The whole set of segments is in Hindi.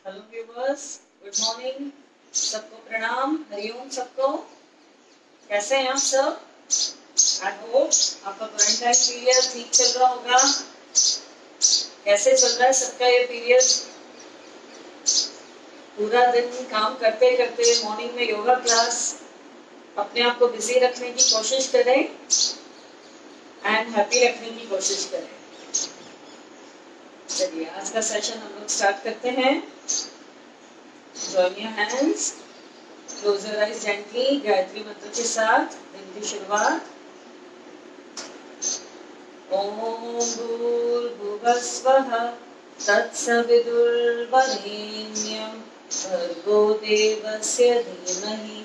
Hello viewers, good morning. सबको प्रणाम, हरिओम सबको। कैसे हैं आप सब? आई होप आपका क्वारंटाइन पीरियड ठीक चल रहा होगा। कैसे चल रहा है सबका ये पीरियड? पूरा दिन काम करते करते मॉर्निंग में योगा क्लास, अपने आप को बिजी रखने की कोशिश करें एंड हैप्पी रखने की कोशिश करें। चलिए आज का सेशन हम लोग स्टार्ट करते हैं। Join your hands, close your eyes gently, Gayatri मंत्र के साथ दिन की शुरुआत। ओम भूर्भुवस्वः तत्सवितुर्वरेण्यं भर्गो देवस्य धीमहि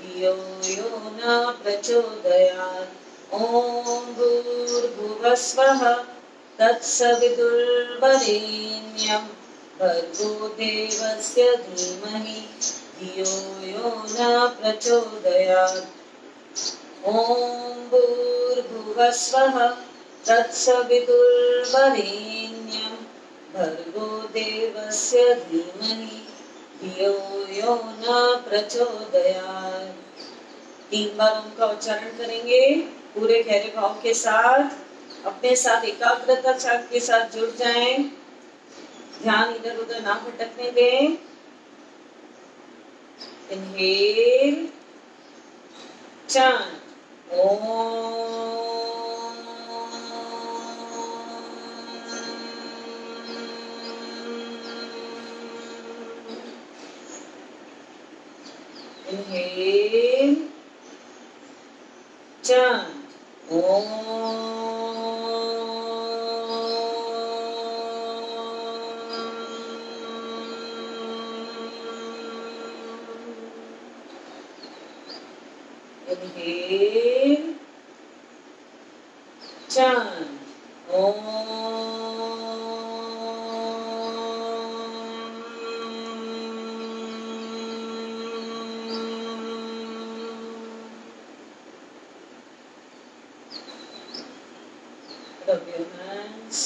धियो यो न प्रचोदयात्। ओम भूर्भुवस्वः तत्सवितुर्वरेण्यं भर्गो देवस्य धीमहि धियो यो न प्रचोदयात्। ओम भूर्भुवस्वः तत्सवितुर्वरेण्यं भर्गो देवस्य धीमहि धियो यो न प्रचोदयात्। 3 बार ओम का उच्चारण करेंगे पूरे गहरे भाव के साथ। अपने साथ एकाग्रता के साथ जुड़ जाएं, ध्यान इधर उधर ना भटकने दें। Inhale, chant inhale, chant inhale, chant Rub your hands,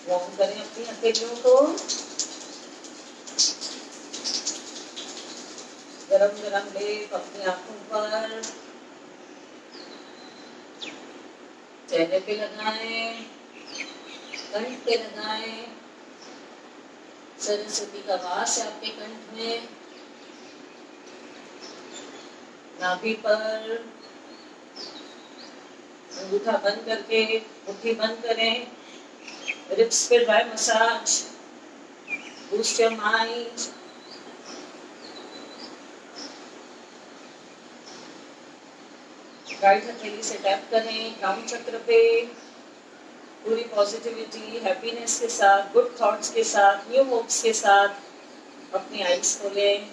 warm करें अपनी हथेलियों को। गरम गरम लेप अपनी आंखों पर, चेहरे पे लगाएं, कंठ पे लगाएं। सरस्वती का वास है आपके कंठ में। नाभि पर अंगूठा बंद करके मुट्ठी बंद करें। रिब्स पे dry massage, boost your mind. Right हथेली से टैप करें क्राउन चक्र पे। पूरी पॉजिटिविटी, हैप्पीनेस के साथ, गुड थॉट्स के साथ, न्यू होप्स के साथ अपनी आईज खोलें।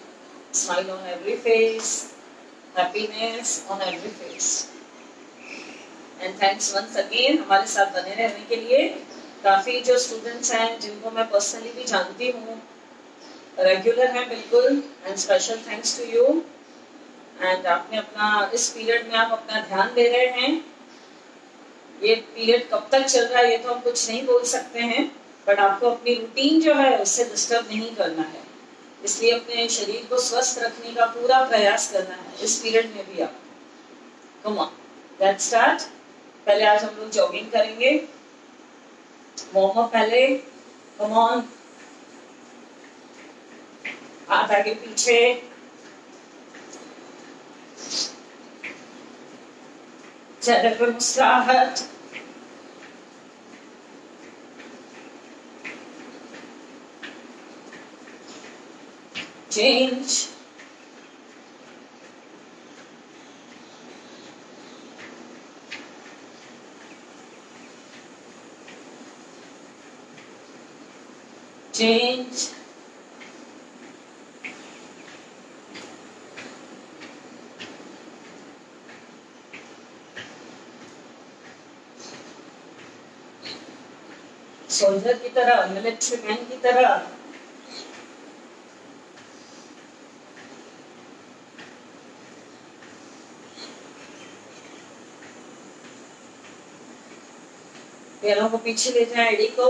Smile on every face, happiness on every face. And thanks once again हमारे साथ बने रहने के लिए। काफी जो स्टूडेंट्स हैं जिनको मैं पर्सनली भी जानती हूँ, रेगुलर हैं बिल्कुल, and special thanks to you. And आपने अपना इस पीरियड में आप अपना ध्यान दे रहे हैं। ये पीरियड कब तक चल रहा है ये तो हम कुछ नहीं बोल सकते हैं, बट आपको अपनी रूटीन जो है उससे डिस्टर्ब नहीं करना है। इसलिए अपने शरीर को स्वस्थ रखने का पूरा प्रयास करना है इस पीरियड में भी। आप कम ऑन, लेट्स स्टार्ट। पहले आज हम लोग जॉगिंग करेंगे। वार्म अप पहले, कम ऑन। हाथ आगे पीछे, चेहरे पर मुस्कुराहट। चेंज, change, सोल्जर की तरह, मिलिट्री मैन की तरह। पैरों को पीछे ले जाए, एड़ी को।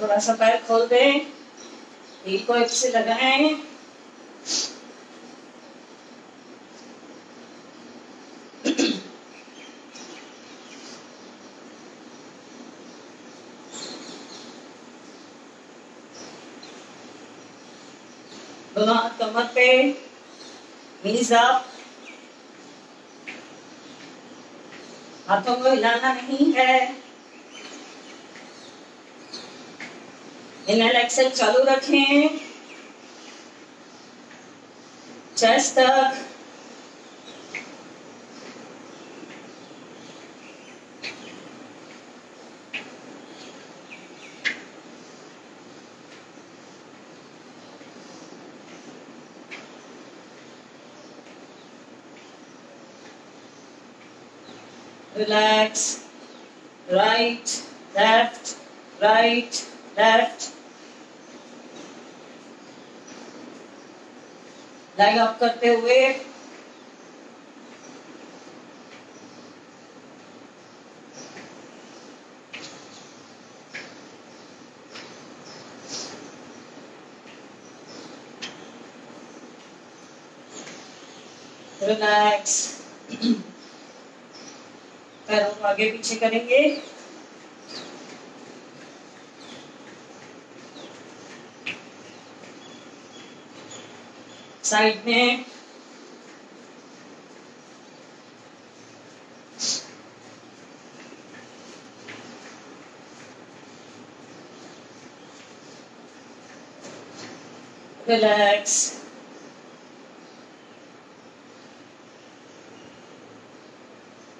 थोड़ा सा पैर खोल दें, हील को हिप से लगाएं, दोनों हाथ कमर पे, नीज अप, हाथों को हिलाना नहीं है। इनहेल एक्सेल चालू रखें, चेस्ट तक, relax, right, left, right, left, leg up करते हुए, रिलैक्स, पैरों को आगे पीछे करेंगे, साइड में, रिलैक्स,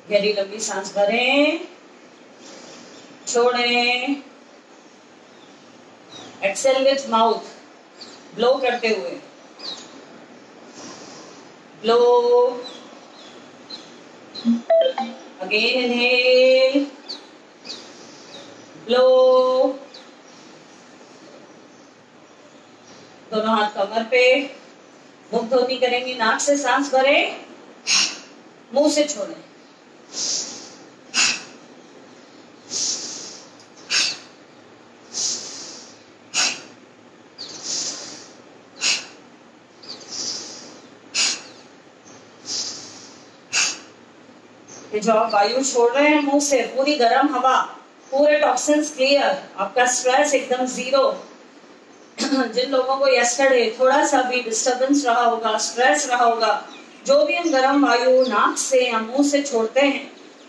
गहरी लंबी सांस भरें, छोड़ें, एक्सेल विथ माउथ, ब्लो करते हुए, ब्लो, अगेन इनहेल, ब्लो, दोनों हाथ कमर पे, मुख धोती करेंगे, नाक से सांस भरें, मुंह से छोड़ें, जो आप वायु छोड़ रहे हैं मुंह से, पूरी गर्म हवा, पूरे टॉक्सिन्स क्लियर, आपका स्ट्रेस एकदम जीरो। जिन लोगों को यस्टरडे थोड़ा सा भी डिस्टर्बेंस रहा होगा, स्ट्रेस रहा होगा, जो भी हम गर्म वायु नाक से या मुंह से छोड़ते हैं,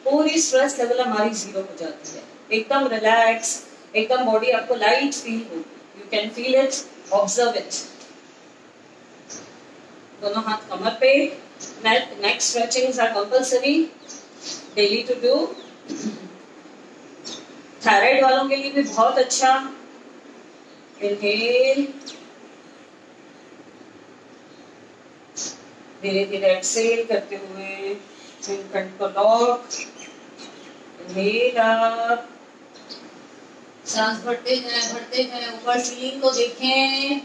पूरी स्ट्रेस लेवल हमारी जीरो हो जाती है, एकदम रिलैक्स, एकदम बॉडी आपको लाइट फील होगी, you can feel it, observe it. दोनों हाथ कमर पे, neck stretchings are compulsory, daily to do. Thyroid वालों के लिए भी बहुत अच्छा। इनहेल, धीरे धीरे एक्सेल करते हुए कंठ को लॉक, इनहेल अप, सांस भरते हैं, ऊपर सीलिंग को देखें,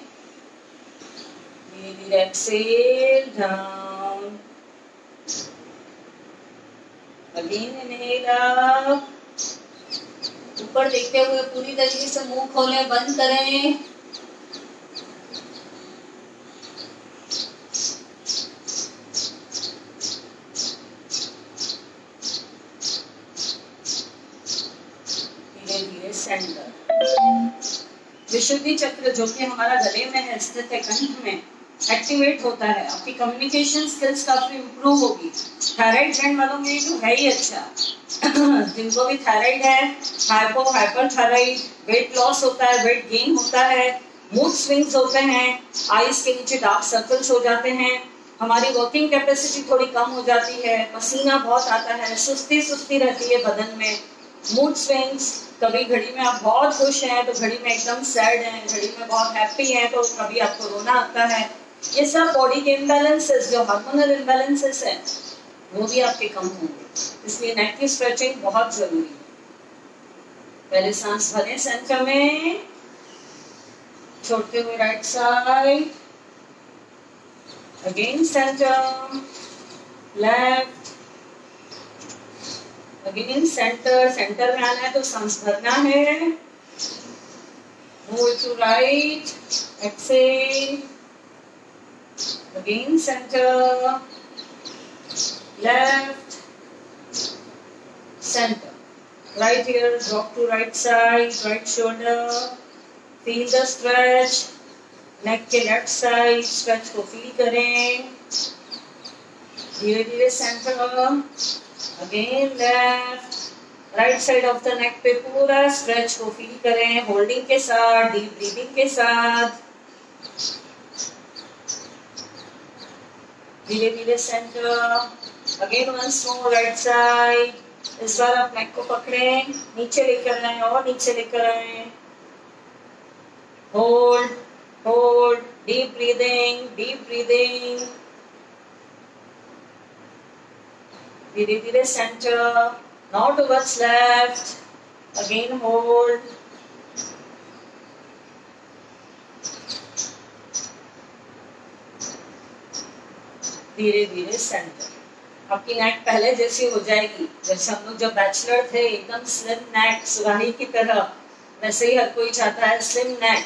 धीरे धीरे exhale down, again inhale up, ऊपर देखते हुए पूरी तरीके से मुंह खोलें, बंद करें, धीरे धीरे सेंटर। विशुद्धि चक्र जो कि हमारा गले में है, स्थित है कंठ में, एक्टिवेट होता है, आपकी कम्युनिकेशन स्किल्स काफी इंप्रूव होगी। थायराइड ग्लैंड वालों में तो है ही अच्छा। जिनको भी थायराइड है, hypo hyper thyroid, weight loss होता है, वेट गेन होता है, मूड स्विंग्स होते हैं, आईज के नीचे डार्क सर्कल्स हो जाते हैं, हमारी वर्किंग कैपेसिटी थोड़ी कम हो जाती है, पसीना बहुत आता है, सुस्ती सुस्ती रहती है बदन में, मूड स्विंग्स, कभी घड़ी में आप बहुत खुश हैं तो घड़ी में एकदम सैड हैं, घड़ी में बहुत हैप्पी हैं तो कभी आपको रोना आता है। ये सब बॉडी के इम्बैलेंसेस, जो हार्मोनल इम्बैलेंसेस हैं, वो भी आपके कम होंगे। इसलिए नेक की स्ट्रेचिंग बहुत जरूरी है। पहले सांस भरें सेंटर में, छोड़ते हुए right side, again centre, left, again centre. Centre में आना है तो सांस भरना है, Move to right, exhale, again center, left, center. Right here, drop to right side, right shoulder, feel the stretch, neck के left side, stretch को feel करें, धीरे धीरे center, again left, right side of the neck पे पूरा स्ट्रेच को फील करें, होल्डिंग के साथ, डीप ब्रीदिंग के साथ, धीरे धीरे centre, again once more right side. इस बार आप नेक को पकड़ें, नीचे लेकर आए और नीचे लेकर आए, होल्ड होल्ड, डीप ब्रीदिंग, धीरे धीरे centre, now towards left, again hold, धीरे धीरे सेंटर। आपकी नेक पहले जैसी हो जाएगी, जैसे हम लोग जब बैचलर थे एकदम स्लिम नेक सुराही की तरह, वैसे ही हर कोई चाहता है स्लिम नेक,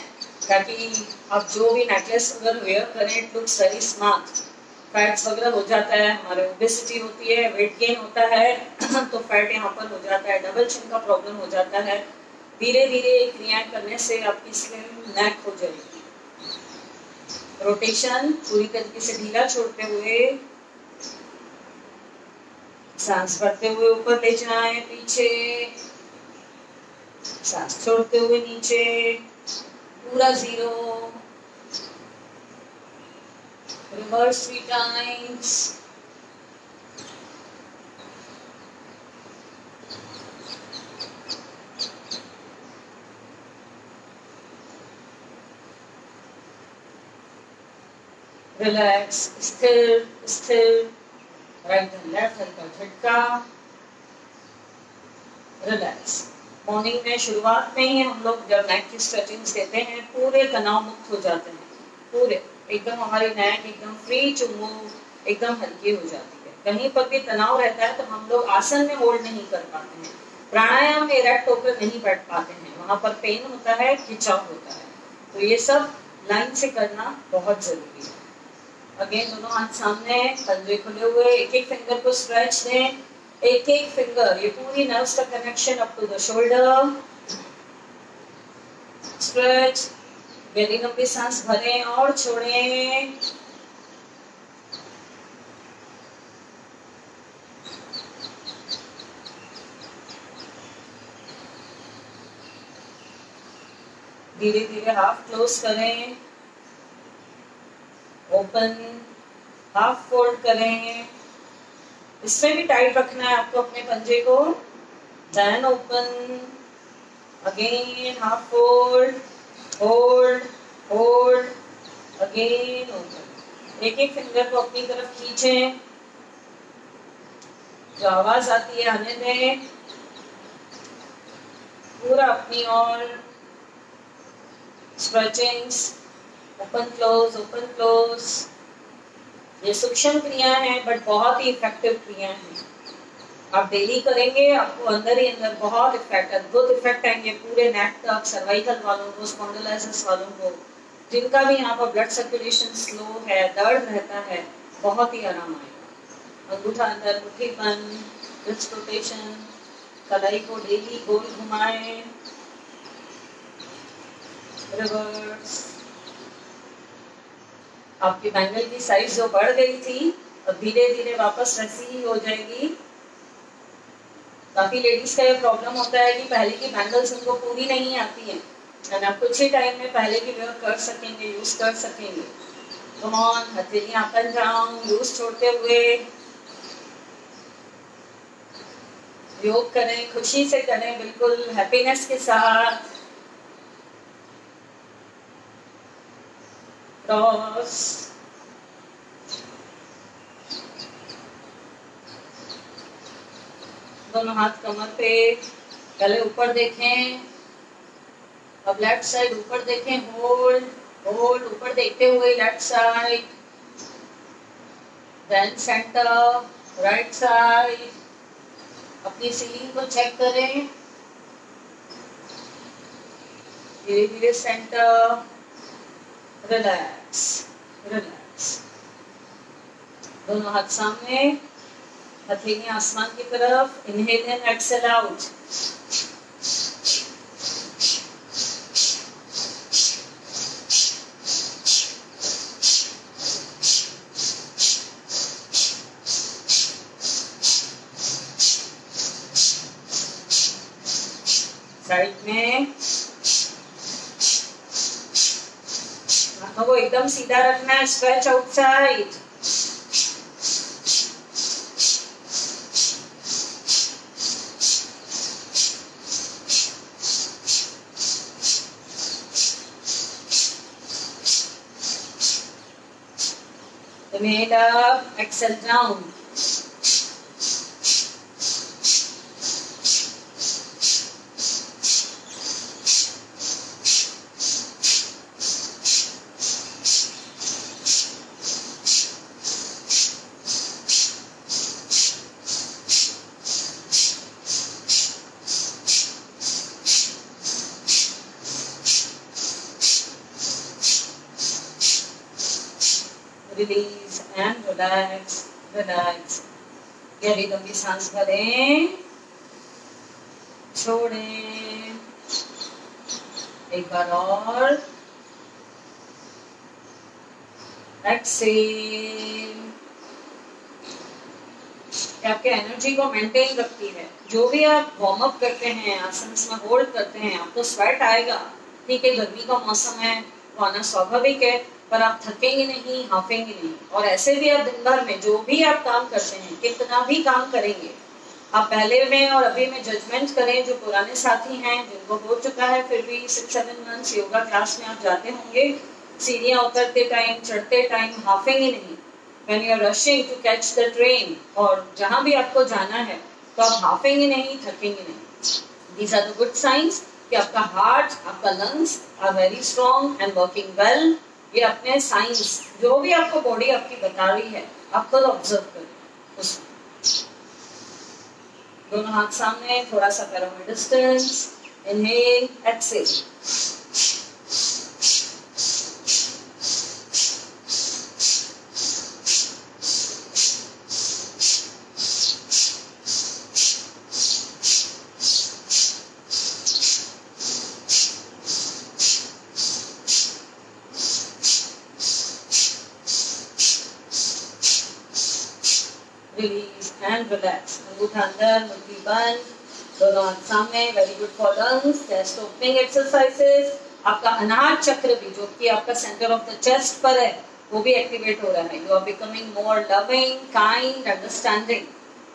ताकि आप जो भी नेकलेस वगैरह वेयर करें it looks very smart. Fats वगैरह हो जाता है, हमारे ओबेसिटी होती है, वेट गेन होता है तो फैट यहाँ पर हो जाता है, डबल चिन का प्रॉब्लम हो जाता है। धीरे धीरे क्रियाएं करने से आपकी स्लिम नेक हो जाएगी। रोटेशन पूरी तरीके से ढीला छोड़ते हुए, सांस भरते हुए ऊपर ले जाएं, पीछे सांस छोड़ते हुए नीचे, पूरा जीरो, reverse 3 times, रिलैक्स, स्थिर स्थिर, राइट एंड लेफ्ट हल्का झटका, रिलैक्स। मॉर्निंग में शुरुआत में ही हम लोग जब नेक की स्ट्रेचिंग्स देते हैं पूरे तनाव मुक्त हो जाते हैं, पूरे एकदम हमारी नेक एकदम फ्री टू मूव, एकदम हल्की हो जाती है। कहीं पर भी तनाव रहता है तो हम लोग आसन में होल्ड नहीं कर पाते हैं, प्राणायाम में इरेक्ट होकर नहीं बैठ पाते हैं, वहां पर पेन होता है, खिंचाव होता है। तो ये सब लाइन से करना बहुत जरूरी है। अगेन दोनों हाथ सामने, कंधे खुले हुए, एक एक फिंगर को स्ट्रेच दें, एक एक फिंगर, ये पूरी नर्व्स का connection up to the shoulder, stretch, गहरी लंबी सांस भरें और छोड़ें, धीरे धीरे हाफ क्लोज करें, ओपन, हाफ फोल्ड करें, इसमें भी टाइट रखना है आपको अपने पंजे को, then open, again half fold, hold hold, again open. एक एक फिंगर को अपनी तरफ खींचें, जो आवाज आती है आने दें, पूरा अपनी ओर, स्ट्रेचिंग्स, ओपन क्लोज। ये सूक्ष्म क्रिया है बट बहुत ही इफेक्टिव क्रिया है। आप डेली करेंगे आपको अंदर ही अंदर बहुत अद्भुत इफेक्ट आएंगे पूरे नेक तक, सर्वाइकल वालों को, स्पॉन्डिलोलिसिस वालों को, जिनका भी यहाँ पर ब्लड सर्कुलेशन स्लो है, दर्द रहता है, बहुत ही आराम आएगा। अंगूठा अंदर, मुट्ठी बंद, रिस्ट रोटेशन, कलाई को डेली गोल घुमाएं, रिवर्स। आपकी बैंगल की साइज जो बढ़ गई थी अब धीरे धीरे वापस वैसी ही हो जाएगी। काफी लेडीज का ये प्रॉब्लम होता है कि पहले की बैंगल्स उनको पूरी नहीं आती है, और आप कुछ ही टाइम में पहले की वेयर कर सकेंगे, यूज कर सकेंगे। कम ऑन, हथेलियां अप एंड डाउन, लूज छोड़ते हुए योग करें, खुशी से करें, बिल्कुल हैप्पीनेस के साथ। क्रॉस, दोनों हाथ कमर पे, पहले ऊपर देखें, अब लेफ्ट साइड ऊपर देखें, होल्ड होल्ड, ऊपर देखते हुए left side, then centre, right side. अपनी सीलिंग को चेक करें, धीरे धीरे सेंटर, रिलैक्स रिलैक्स। दोनों हाथ सामने, हथेली आसमान की तरफ। इनहेल इन, एक्सहेल आउट। साइड में हाथों को एकदम सीधा रखना है, stretch outside. Inhale up, exhale down. Release and relax, relax. गहरी लंबी सांस भरें, छोड़ें। एक बार और, एक्सेल। आपके एनर्जी को मेंटेन रखती है। जो भी आप वार्म अप करते हैं, आसन में होल्ड करते हैं, आपको स्वेट आएगा। ठीक है, गर्मी का मौसम है, वो आना स्वाभाविक है, पर आप थकेंगे नहीं, हाफेंगे नहीं। और ऐसे भी आप दिन भर में जो भी आप काम करते हैं, कितना भी काम करेंगे, आप पहले में और अभी में जजमेंट करें। जो पुराने साथी हैं, जिनको हो चुका है, फिर भी 6-7 मंथ्स योगा क्लास में आप जाते होंगे, सीढ़ियां उतरते टाइम, चढ़ते टाइम हाफेंगे नहीं। When you are rushing to catch the train, और जहां भी आपको जाना है, तो आप हाफेंगे नहीं, थकेंगे नहीं। These are the good signs कि आपका हार्ट, आपका lungs are very strong and working well. ये अपने साइंस, जो भी आपको बॉडी आपकी बता रही है, आप खुद ऑब्जर्व करें उसमें। दोनों हाथ सामने, थोड़ा सा पैरों में distance. Inhale, exhale. Release and relax. अंगूठा अंदर, मुट्ठी बंद, दोनों हाथ सामने। Very good for lungs, chest opening exercises. आपका अनाहत चक्र भी, जो कि आपका सेंटर ऑफ द चेस्ट पर है, वो भी एक्टिवेट हो रहा है। You are becoming more loving, kind, understanding.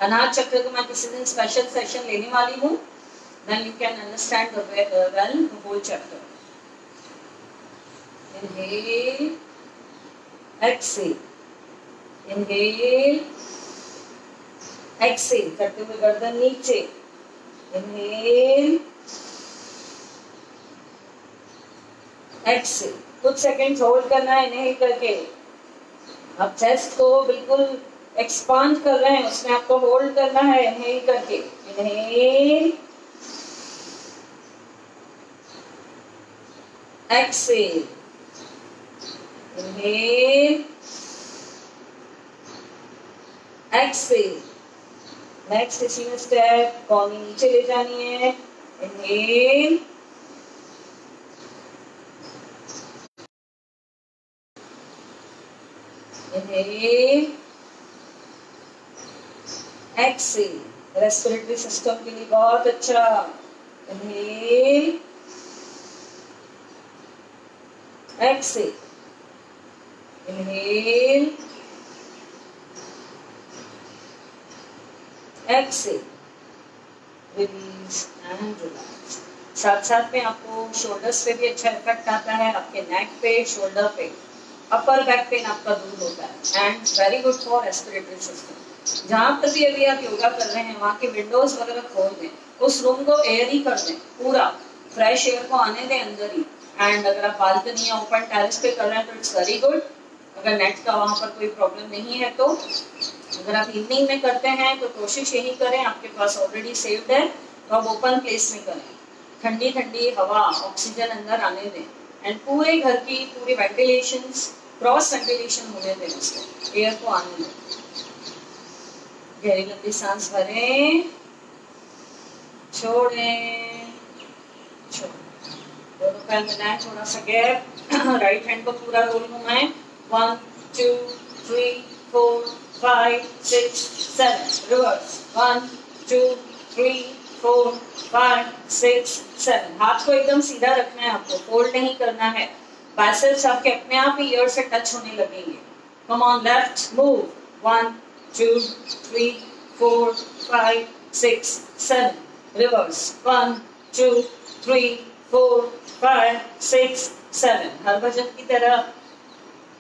अनाहत चक्र को मैं किसी दिन स्पेशल सेशन लेने वाली हूँ। Then you can understand the whole chapter. Inhale, exhale. Inhale, exhale करते हुए गर्दन नीचे। Inhale, exhale. कुछ सेकंड होल्ड करना है इनहेल करके। आप चेस्ट को बिल्कुल एक्सपांड कर रहे हैं, उसमें आपको होल्ड करना है इनहेल करके। Inhale, exhale. Inhale, exhale. Next इसी में स्टेप, कॉर्नी नीचे ले जानी है। Inhale, inhale, exhale. Respiratory system के लिए बहुत अच्छा। Inhale, exhale. Inhale, exhale. Release and relax. साथ साथ में आपको शोल्डर्स पे भी अच्छा इफेक्ट आता है, आपके नेक पे, शोल्डर पे। अपर बैक पेन आपका दूर होता है and very good for respiratory system. जहां पर भी अभी आप योगा कर रहे हैं, वहां के विंडोज वगैरह खोल दें, उस रूम को एयर ही कर दें, पूरा फ्रेश एयर को आने दें अंदर ही। एंड अगर आप बालकनी या ओपन टेरेस पे कर रहे हैं तो इट्स वेरी गुड। अगर नेट का वहां पर कोई प्रॉब्लम नहीं है तो अगर आप इवनिंग में करते हैं तो कोशिश यही करें, आपके पास ऑलरेडी सेव्ड है तो आप ओपन प्लेस में करें। ठंडी ठंडी हवा, ऑक्सीजन अंदर आने दें एंड पूरे घर की पूरी वेंटिलेशन, क्रॉस वेंटिलेशन होने दें, उसको एयर को आने दें। गहरी लंबी सांस भरें, छोड़ें, दोनों पैर मिलाएं, थोड़ा सा गैप, राइट हैंड को पूरा रोल घुमाएं, 1 2 3 4 5 6 7, रिवर्स, 1 2 3 4 5 6 7। हाथ को एकदम सीधा रखना है, आपको फोल्ड नहीं करना है। बाइसेप्स आपके अपने आप ही ईयर से टच होने लगेंगे। Come on, left move, 1 2 3 4 5 6 7, reverse, 1 2 3 4 5 6 7। Harbhajan की तरह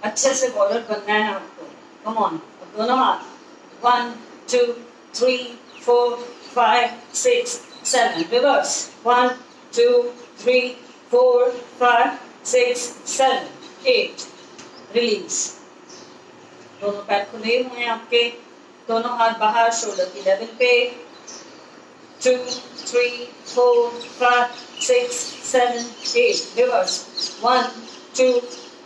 अच्छे से बॉलर बनना है आपको। कम ऑन, अब दोनों हाथ, 1 2 3 4 5 6 7, रिवर्स, 1 2 3 4 5 6 7 8, रिलीज। दोनों पैर खुले हुए हैं आपके, दोनों हाथ बाहर शोल्डर की लेवल पे, 2 3 4 5 6 7 8, रिवर्स, 1 2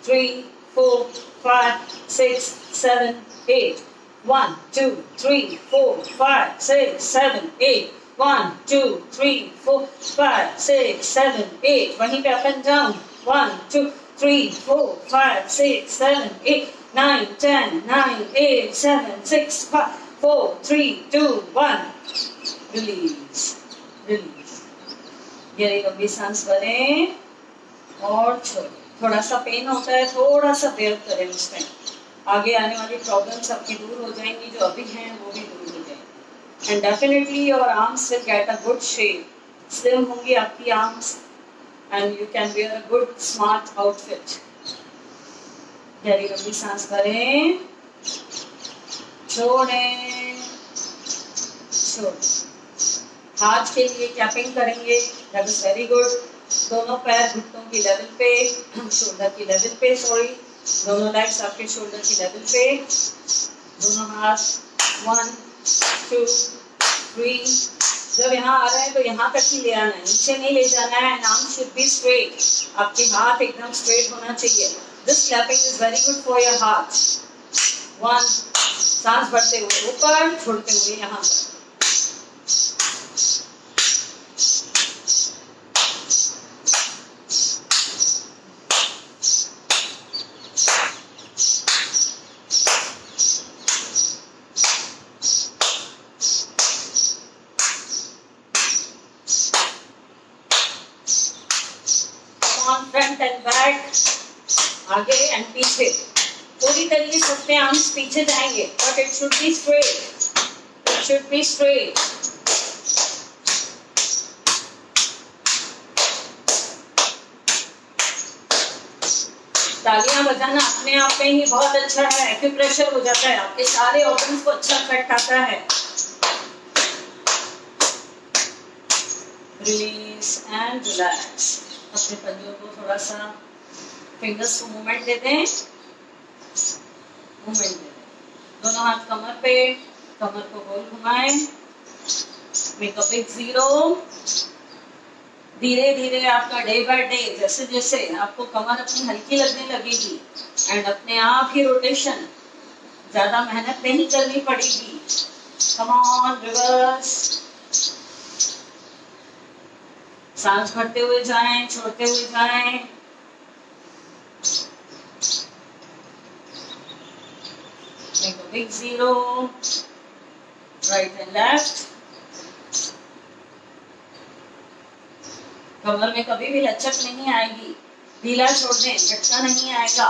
3 4 5 6 7 8, 1 2 3 4 5 6 7 8, 1 2 3 4 5 6 7 8, वहीं पे up and down, 1 2 3 4 5 6 7 8 9 10 9 8 7 6 5 4 3 2 1, release, release. गहरी लंबी सांस भरें और छोड़ें। थोड़ा सा पेन होता है, थोड़ा सा बेयर करें, उसमें आगे आने वाली प्रॉब्लम्स आपकी दूर हो जाएंगी, जो अभी हैं वो भी दूर हो जाएंगी। And definitely your arms will get a good shape, slim होंगी आपकी arms and you can wear a good smart outfit. गहरी लंबी सांस भरें, छोड़ें, छोड़ें। हाथ के लिए क्लैपिंग करेंगे, दैट इज वेरी गुड। दोनों पैर घुटनों की लेवल पे, शोल्डर की लेवल पे, सॉरी, दोनों लेग्स आपके शोल्डर की लेवल पे, दोनों हाथ, 1 2 3। जब यहाँ आ रहा है तो यहाँ तक ही ले आना है, नीचे नहीं ले जाना है। आर्म शुड बी स्ट्रेट, आपके हाथ एकदम स्ट्रेट होना चाहिए। This clapping is very good for your heart. 1, सांस भरते हुए ऊपर, छोड़ते हुए यहाँ पर। फ्रंट एंड बैक, आगे एंड पीछे, पूरी तरीके से अपने आर्म्स पीछे जाएंगे, but it should be straight, it should be straight. तालियां बजाना अपने आप में ही बहुत अच्छा है, एक्यूप्रेशर हो जाता है, आपके सारे ऑर्गन्स को अच्छा इफेक्ट आता है। Release and relax. अपने पंजों को थोड़ा सा, फिंगर्स को मूवमेंट देते हैं, मूवमेंट देते हैं। दोनों हाथ कमर पे, कमर को गोल घुमाएं, मेक अ बिग जीरो। धीरे धीरे आपका डे बाय डे, जैसे जैसे आपको कमर अपनी हल्की लगने लगेगी एंड अपने आप ही रोटेशन, ज्यादा मेहनत नहीं करनी पड़ेगी। कम ऑन, रिवर्स, सांस भरते हुए जाएं, छोड़ते हुए जाएं। Make a big zero, right and left। कमर में कभी भी लचक नहीं आएगी, ढीला छोड़ दें, झटका नहीं आएगा।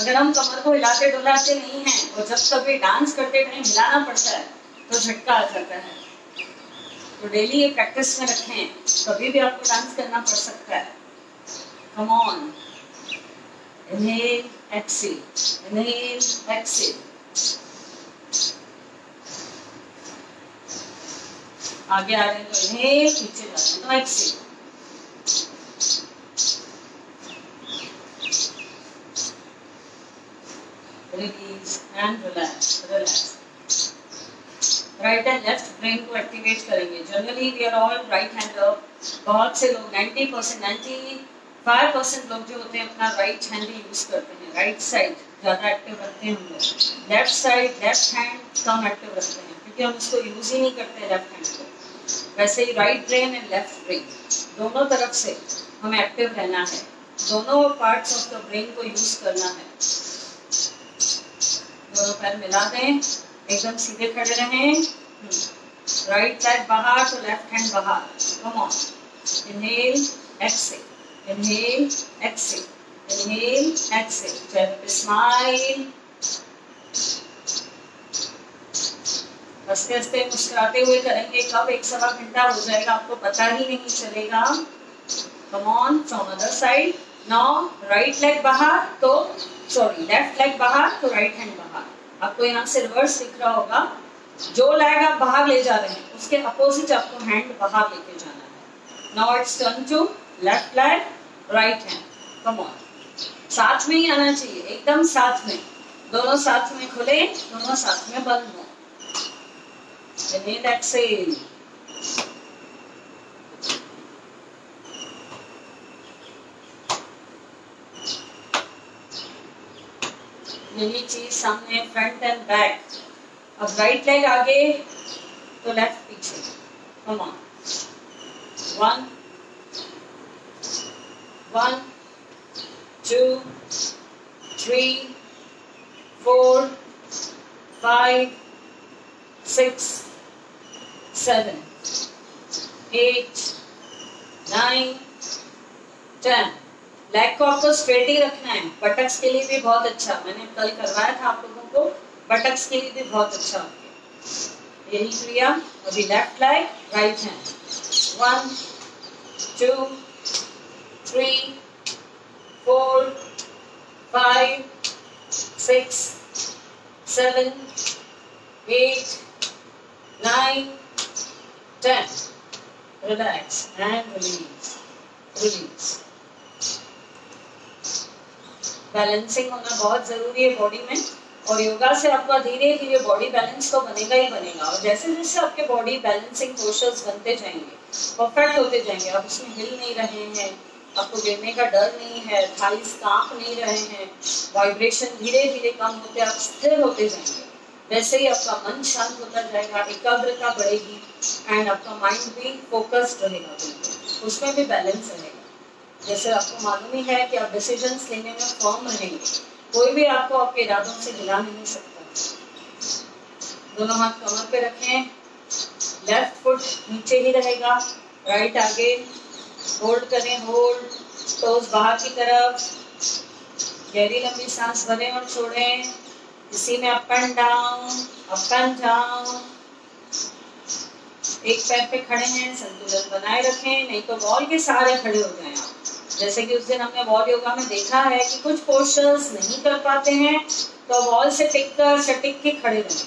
अगर हम कमर को हिलाते डुलाते नहीं हैं और जब कभी डांस करते टाइम हिलाना पड़ता है तो झटका आ जाता है। तो डेली ये प्रैक्टिस में रखें, कभी भी आपको डांस करना पड़ सकता है। Come on, inhale exhale, inhale Excel. आगे आ रहे हैं तो इनहेल, पीछे जा रहे हैं तो exhale. Release and relax, relax. Right and left brain को एक्टिवेट करेंगे। Generally we are all right hander. बहुत से लोग 90%, 95% लोग जो होते हैं अपना राइट हैंड ही यूज करते हैं। राइट साइड ज़्यादा एक्टिव रखते हैं हम लोग। लेफ्ट साइड, लेफ्ट हैंड कम एक्टिव रखते हैं क्योंकि हम उसको यूज ही नहीं करते लेफ्ट हैंड को। वैसे ही right brain and left brain दोनों तरफ से हमें एक्टिव रहना है, दोनों पार्ट्स ऑफ द ब्रेन को यूज करना है। दोनों पैर मिला दें, एकदम सीधे खड़े रहें। राइट लेग बाहर तो लेफ्ट हैंड बाहर। Come on, inhale exhale, inhale exhale, inhale Excel. चेहरे पे स्माइल, हंसते हंसते मुस्कुराते हुए करेंगे। कब 1-1.25 घंटा हो जाएगा आपको पता ही नहीं चलेगा। Come on, from other side. Now right leg बाहर तो सॉरी लेफ्ट लेग बाहर तो राइट हैंड बाहर। आपको यहाँ से रिवर्स दिख रहा होगा। जो लेग आप बाहर ले जा रहे हैं उसके अपोजिट आपको हैंड बाहर लेके जाना है। Now it's turn to left leg, right hand. Come on, साथ में ही आना चाहिए, एकदम साथ में। दोनों साथ में खुले, दोनों साथ में बंद हो। Inhale, exhale. यही चीज सामने, फ्रंट एंड बैक। अब राइट लेग आगे तो लेफ्ट पीछे। Come on, 1 1 2 3 4 5 6 7 8 9 10। लेग को आपको स्ट्रेट ही रखना है। बटक्स के लिए भी बहुत अच्छा, मैंने कल करवाया था आप लोगों को, बटक्स के लिए भी बहुत अच्छा। यही क्रिया। अभी left leg, right hand. 1 2 3 4 5 6 7 8 9 10। Relax and release, release. Balancing होना बहुत जरूरी है बॉडी में, और योगा से आपका धीरे धीरे बॉडी बैलेंस तो बनेगा ही बनेगा। और जैसे जैसे आपके बॉडी बैलेंसिंग पोस्चर्स बनते जाएंगे, परफेक्ट होते जाएंगे, आप उसमें हिल नहीं रहे हैं, आपको गिरने का डर नहीं है, थाइस कांप नहीं रहे हैं, वाइब्रेशन धीरे धीरे कम होते आप स्थिर होते जाएंगे। वैसे ही आपका मन शांत होता जाएगा, एकाग्रता बढ़ेगी एंड आपका माइंड भी फोकस्ड रहेगा, बिल्कुल उसमें भी बैलेंस रहेगा। जैसे आपको मालूम ही है कि आप डिसीजंस लेने में फर्म रहेंगे, कोई भी आपको आपके इरादों से हिला नहीं सकता। दोनों हाथ कमर पे रखें, लेफ्ट फुट नीचे ही रहेगा, राइट आगे। होल्ड करें, होल्ड, टोज बाहर की तरफ। गहरी लंबी सांस भरें और छोड़ें। इसी में up and down, up and down. एक पैर पे खड़े हैं, संतुलन बनाए रखें, नहीं तो वॉल के सहारे खड़े हो जाएं आप। जैसे कि उस दिन हमने वॉल योगा में देखा है कि कुछ पोस्चर्स नहीं कर पाते हैं तो वॉल से टिक कर सटिक के खड़े रहें।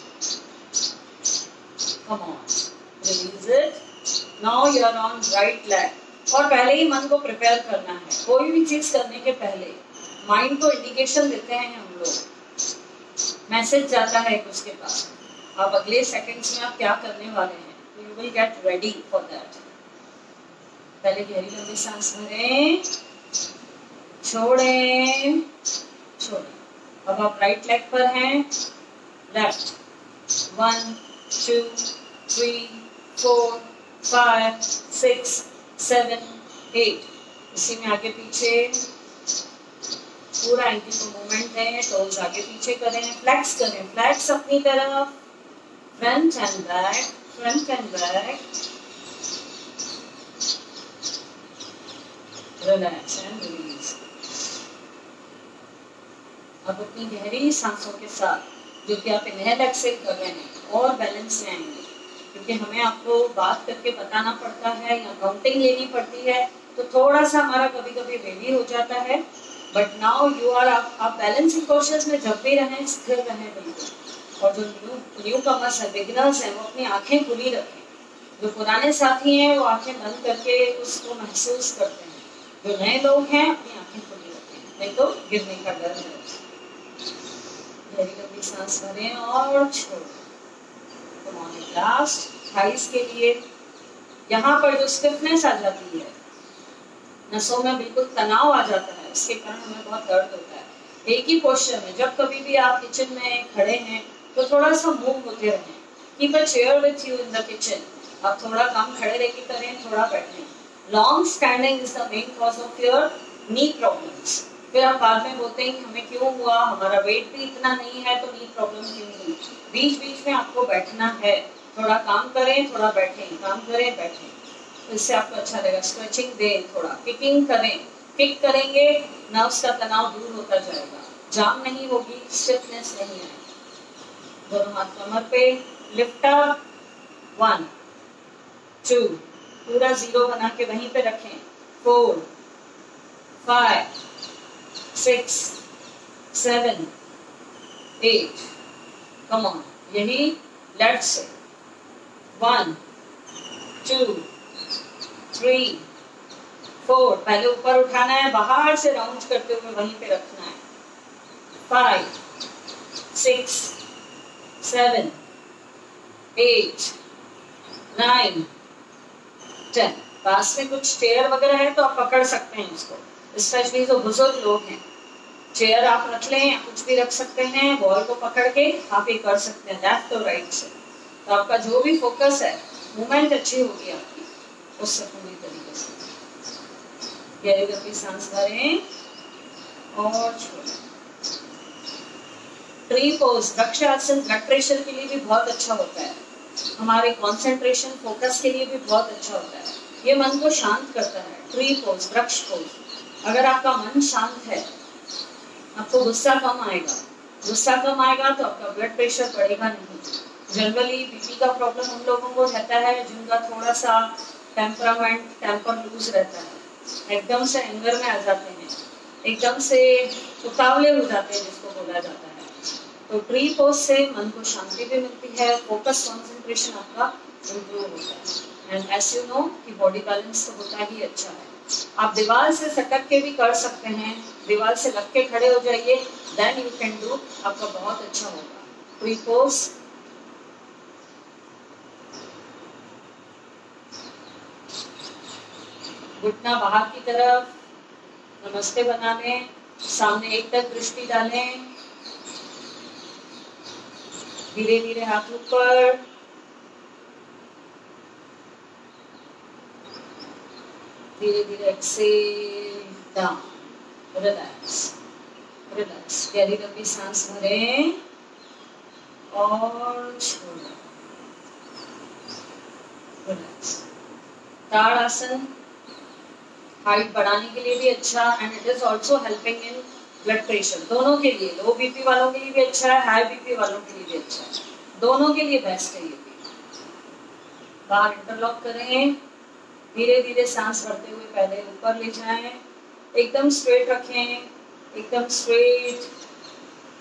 Come on, release it. Now you are on right leg. और पहले ही मन को प्रिपेयर करना है। कोई भी चीज करने के पहले माइंड को इंडिकेशन देते हैं हम लोग, मैसेज जाता है उसके पास, आप अगले सेकंड्स में आप क्या करने वाले हैं, तो you will get ready for that. पहले गहरी लंबी सांस भरें, छोड़ें, छोड़ें। अब आप राइट लेग पर हैं, लेफ्ट। 1 2 3 4 5 6 7 8। इसी में आगे पीछे पूरा एंकल को मूवमेंट दें, टोज आगे पीछे करें, फ्लेक्स करें, फ्लेक्स अपनी तरफ, front end back, front end back. Relax and release. अब अपनी गहरी सांसों के साथ जो कि आप इनहेल एक्सेल कर रहे हैं और बैलेंस में आएंगे, क्योंकि हमें आपको बात करके बताना पड़ता है या काउंटिंग लेनी पड़ती है, तो थोड़ा सा हमारा कभी कभी वेली हो जाता है। बट नाउ यू आर, आप बैलेंसिंग पोस्चर्स में जब भी रहें स्थिर रहें बिल्कुल। और जो न्यू कमर्स है, बिगिनर्स हैं, वो अपनी आंखें खुली रखें। जो पुराने साथी हैं वो आंखें बंद करके उसको महसूस करते हैं। जो नए लोग हैं अपनी आंखें खुली रखें, नहीं तो गिरने का डर है। गहरी लंबी सांस भरें और छोड़ें। Come on at last, thighs के लिए। यहाँ पर जो स्टिफनेस आ जाती है, नसों में बिल्कुल तनाव आ जाता है, उसके कारण हमें बहुत दर्द होता है। एक ही पोस्चर में जब कभी भी आप किचन में खड़े हैं तो थोड़ा सा मूव होते रहें। Keep a chair with you in the kitchen. आप थोड़ा काम खड़े रह के करें, थोड़ा बैठें। Long standing is the main cause of your knee problems. फिर आप बाद में बोलते हैं कि हमें क्यों हुआ, हमारा वेट भी इतना नहीं है तो नी प्रॉब्लम क्यों हुई। बीच बीच में आपको बैठना है, थोड़ा काम करें, थोड़ा बैठें, काम करें, बैठें, इससे आपको अच्छा लगेगा। स्ट्रेचिंग दें, थोड़ा किकिंग करें। किक करेंगे, नर्व्स का तनाव दूर होता जाएगा, जाम नहीं होगी, स्टिफनेस नहीं आएगी। दोनों हाथ कमर पे, लिफ्ट अप, 1 2, पूरा 0 बना के वहीं पे रखें। 4 5 6 7 8, कम ऑन, यही लेफ्ट से। 1 2 3 4, पहले ऊपर उठाना है, बाहर से राउंड करते हुए वहीं पे रखना है। 5 6 7 8 9 10। पास में कुछ चेयर वगैरह है तो आप पकड़ सकते हैं इसको, स्पेशली जो बुजुर्ग लोग हैं। चेयर आप रख लें या कुछ भी रख सकते हैं, बॉल को पकड़ के आप ये कर सकते हैं लेफ्ट और राइट से। तो आपका जो भी फोकस है, मूवमेंट अच्छी होगी आपकी उससे पूरी तरीके से। गहरी गहरी सांस भरें और छोड़ें। Tree pose, vrikshasana blood pressure के लिए भी बहुत अच्छा होता है, हमारे कंसंट्रेशन फोकस के लिए भी बहुत अच्छा होता है। ये मन को शांत करता है। ट्री पोज, वृक्ष पोज। अगर आपका मन शांत है, आपको गुस्सा कम आएगा। गुस्सा कम आएगा तो आपका ब्लड प्रेशर बढ़ेगा नहीं। जनरली बीपी का प्रॉब्लम उन लोगों को रहता है जिनका थोड़ा सा टेम्पर लूज रहता है, एकदम से एंगर में आ जाते हैं, एकदम से उतावले हो जाते हैं जिसको बोला जाता है। तो ट्री पोज से मन को शांति भी मिलती है, फोकस कंसंट्रेशन आपका इम्प्रूव होता है। एंड एज यू नो कि बॉडी बैलेंस तो होता ही अच्छा है। आप दीवार से सटक के भी कर सकते हैं, दीवार से लग के खड़े हो जाइए, देन यू कैन डू, आपका बहुत अच्छा होगा। ट्री पोज, घुटना बाहर की तरफ, नमस्ते बना लें, सामने एक तक दृष्टि डालें, धीरे धीरे हाथ ऊपर, धीरे धीरे एक्सेल डाउन, रिलैक्स रिलैक्स। गहरी लंबी सांस भरें और छोड़ें, रिलैक्स। ताड़ासन हाइट बढ़ाने के लिए भी अच्छा, and it is also helping in blood pressure, दोनों के लिए। लो बीपी वालों के लिए भी अच्छा है, हाई बीपी वालों के लिए भी अच्छा है, दोनों के लिए बेस्ट है ये भी। बाहर इंटरलॉक करें, धीरे धीरे सांस भरते हुए पहले ऊपर ले जाएं, एकदम स्ट्रेट रखें, एकदम स्ट्रेट,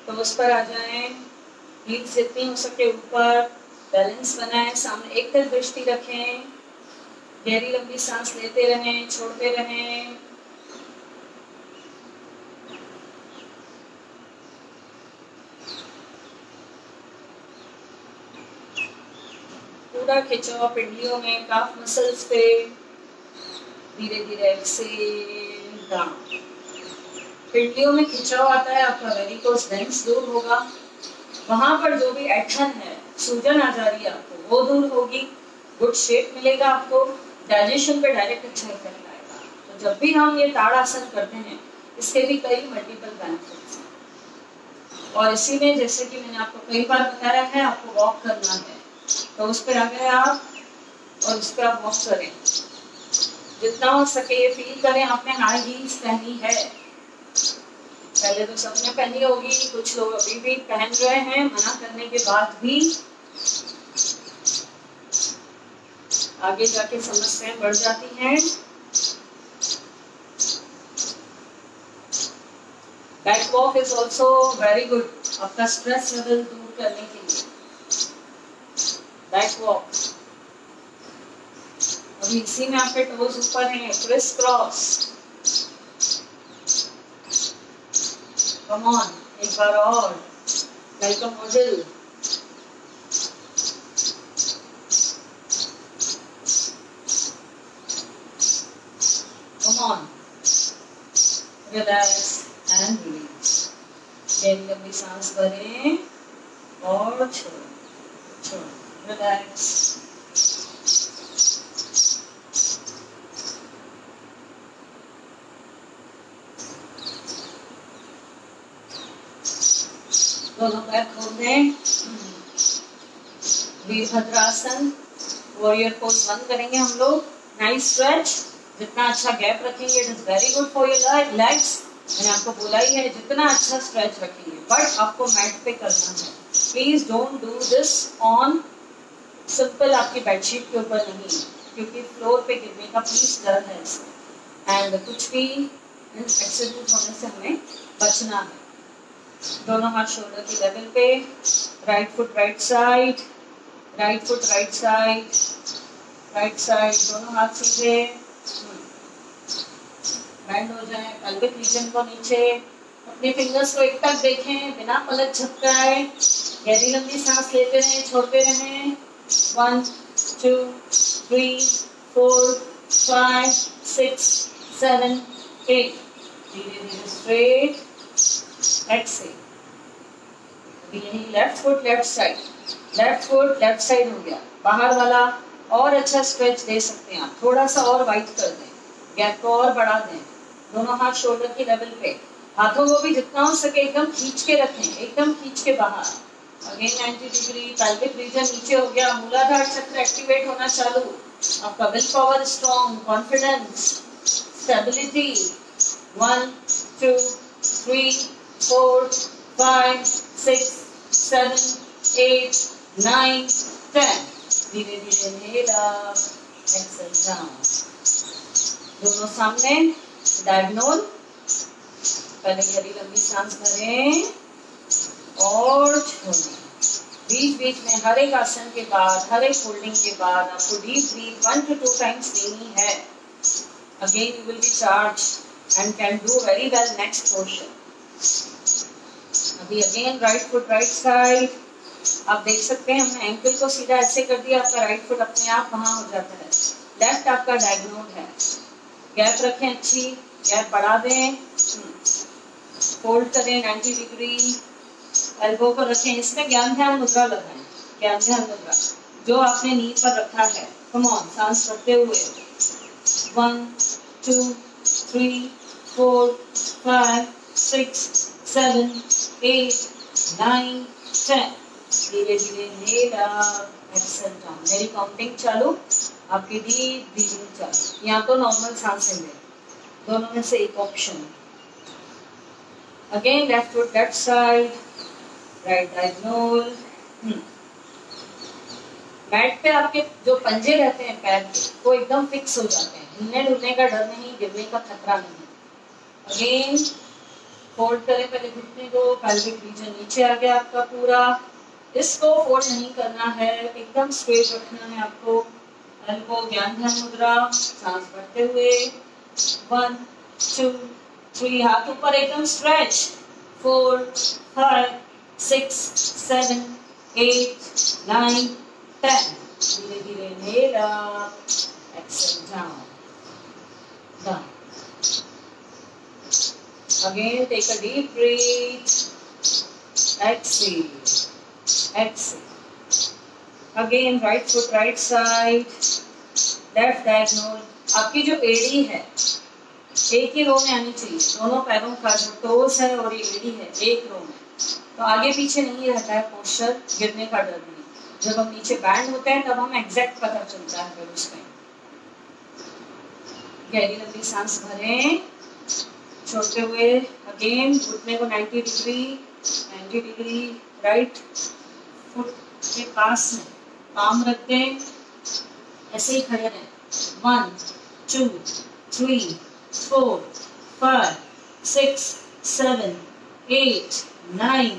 तो उस पर आ जाएं, हील्स जितनी हो सके ऊपर, बैलेंस बनाएं, सामने एक तरफ दृष्टि रखें, गहरी लंबी सांस लेते रहें, छोड़ते रहें। पूरा खिंचाव पिंडलियों में, काफ मसल्स पे, धीरे धीरे एक्सेल डाउन। पिंडलियों में खिंचाव आता है, आपका वेरिकोस वेन्स दूर होगा, वहां पर जो भी ऐंठन है, सूजन आ जा रही है आपको, वो दूर होगी, गुड शेप मिलेगा आपको, डाइजेशन पे डायरेक्ट अच्छा इफेक्ट आएगा। तो जब भी हम ये ताड़ासन करते हैं, इसके भी कई मल्टीपल बेनिफिट्स हैं। और इसी में जैसे कि मैंने आपको कई बार बताया है, आपको वॉक करना है, तो उस पर आ गए आप और उस पर आप वॉक करें, जितना हो सके ये फील करें आपने हाई हील्स पहनी है। पहले तो सबने पहनी होगी, कुछ लोग अभी भी पहन रहे हैं, मना करने के बाद भी आगे जाके समस्याएं बढ़ जाती हैं। Back walk is also very good, आपका स्ट्रेस लेवल दूर करने के लिए। बैक वॉक, अभी इसी में आपके टोज ऊपर हैं, क्रिस क्रॉस, कम ऑन, एक बार और, welcome model, come on, relax and release. गहरी लंबी सांस भरें और छोड़ो, रिलैक्स। दोनों पैर खोल दें। वीरभद्रासन, वॉरियर पोज बंद करेंगे हम लोग। नाइस स्ट्रेच, जितना अच्छा गैप रखेंगे it is very good for your legs. मैंने आपको बोला ही है जितना अच्छा स्ट्रेच रखेंगे, बट आपको मैट पे करना है। Please don't do this on simple आपकी बेडशीट के ऊपर नहीं, क्योंकि फ्लोर पे गिरने का प्लीज डर है इसमें, एंड कुछ भी एक्सीडेंट होने से हमें बचना है। दोनों हाथ शोल्डर की लेवल पे, right foot right side, right foot right side, right side, दोनों हाथ सीधे, बैंड हो जाए, पेल्विक रीजन को नीचे, अपने फिंगर्स को एक तक देखें बिना पलक झपकाए। गहरी लंबी सांस लेते रहें, छोड़ते रहें। 1 2 3 4 5 6 7 8, धीरे धीरे स्ट्रेट, एक्सेल। यही left foot left side, left foot left side हो गया, बाहर वाला और अच्छा स्ट्रेच दे सकते हैं आप, थोड़ा सा और वाइड कर दें, गैप को और बढ़ा दें। दोनों हाथ शोल्डर की लेवल पे, हाथों को भी जितना हो सके एकदम खींच के रखें, एकदम खींच के बाहर। अगेन 90 डिग्री, पेल्विक रीजन नीचे हो गया, मूलाधार चक्र एक्टिवेट होना चालू, आपका will power strong, confidence, stability. 1 2 3 4 5 6 7 8 9 10, धीरे धीरे इनहेल अप, एक्सेल डाउन। दोनों सामने, डायगोनल। पहले गहरी लंबी सांस भरें और छोड़ें। बीच बीच में हर एक आसन के बाद, हर एक होल्डिंग के बाद आपको डीप ब्रीथ 1 to 2 टाइम्स देनी है। Again you will be charge and can do very well next portion. अभी again right foot right side, आप देख सकते हैं हमने एंकल को सीधा ऐसे कर दिया, आपका राइट फुट अपने आप वहां हो जाता है। लेफ्ट आपका डायगोनल है, गैप रखें, अच्छी गैप बढ़ा दें, फोल्ड करें 90 डिग्री, एल्बो को रखें, इसमें ज्ञान ध्यान मुद्रा लगाएं, ज्ञान ध्यान मुद्रा जो आपने नी पर रखा है। कम ऑन, सांस करते हुए 1 2 3 4 5 6 7 8 9 10, धीरे धीरे इनहेल अप, एक्सेल डाउन। मेरी काउंटिंग चालू, आपकी डीप ब्रीथिंग चालू, या तो नॉर्मल सांसें लें, दोनों में से एक option. Again left foot left side, right diagonal. Mat पे आपके जो पंजे रहते हैं पैर के, वो एकदम फिक्स हो जाते हैं, हिलने डुलने का डर नहीं, गिरने का खतरा नहीं। अगेन फोल्ड करें पहले घुटने को, पेल्विक रीजन नीचे आ गया आपका पूरा, इसको फोल्ड नहीं करना है, एकदम स्ट्रेट रखना है आपको। एल्बो ज्ञान ध्यान मुद्रा, सांस भरते हुए 1 2 3, हाथ ऊपर एकदम स्ट्रेच, 4 5 6 7 8 9 10, धीरे धीरे inhale up, exhale down, down. Again take a deep breath, exhale, exhale. Again right foot right side, left diagonal। आपकी जो एड़ी है एक ही रो में आनी चाहिए, दोनों पैरों का जो टोस है और ये एड़ी है एक रो में, तो आगे पीछे नहीं रहता है पोस्चर, गिरने का डर नहीं। जब हम नीचे बैंड होते हैं तब हमें एग्जैक्ट पता चलता है फिर उसमें। गहरी लंबी सांस भरें, छोड़ते हुए अगेन घुटने को 90 डिग्री, राइट फुट के पास में पाम रख दें, ऐसे ही खड़े रहें। 1 2 3 4 5 6 7 8 9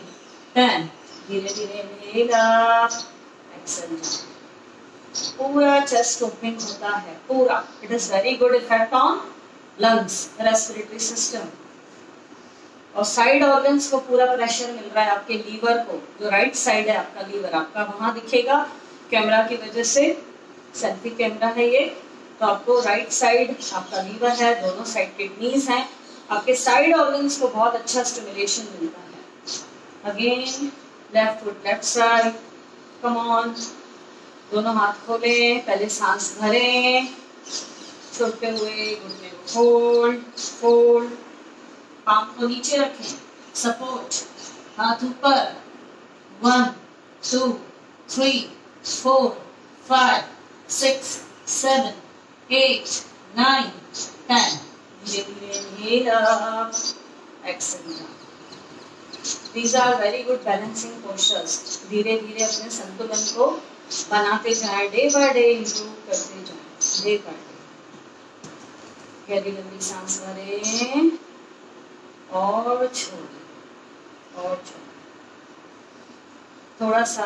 10, धीरे धीरे इनहेल अप, एक्सेल डाउन। पूरा चेस्ट ओपनिंग होता है, पूरा। It is very good effect on lungs, respiratory system, और साइड ऑर्गन्स को पूरा प्रेशर मिल रहा है। आपके लीवर को, जो राइट साइड है आपका लीवर, आपका वहां दिखेगा कैमरा की वजह से, सेल्फी कैमरा है ये, तो आपको राइट साइड आपका लीवर है, दोनों साइड किडनीज हैं, आपके साइड ऑर्गन्स को बहुत अच्छा स्टिमुलेशन मिलता है। Again left foot left side, come on, दोनों हाथ खोलें, पहले सांस भरें, छोड़ते हुए घुटने को फोल्ड फोल्ड, पाम को नीचे रखें, सपोर्ट, हाथ ऊपर, 1 2 3 4 5 6 7 8 9 10, धीरे धीरे inhale up, exhale down. These are very good balancing postures. धीरे धीरे अपने संतुलन को बनाते जाए, डे बाय डे इम्प्रूव करते जाए, डे बाय डे। गहरी लंबी सांस भरें और छोड़ें और छोड़ें। थोड़ा सा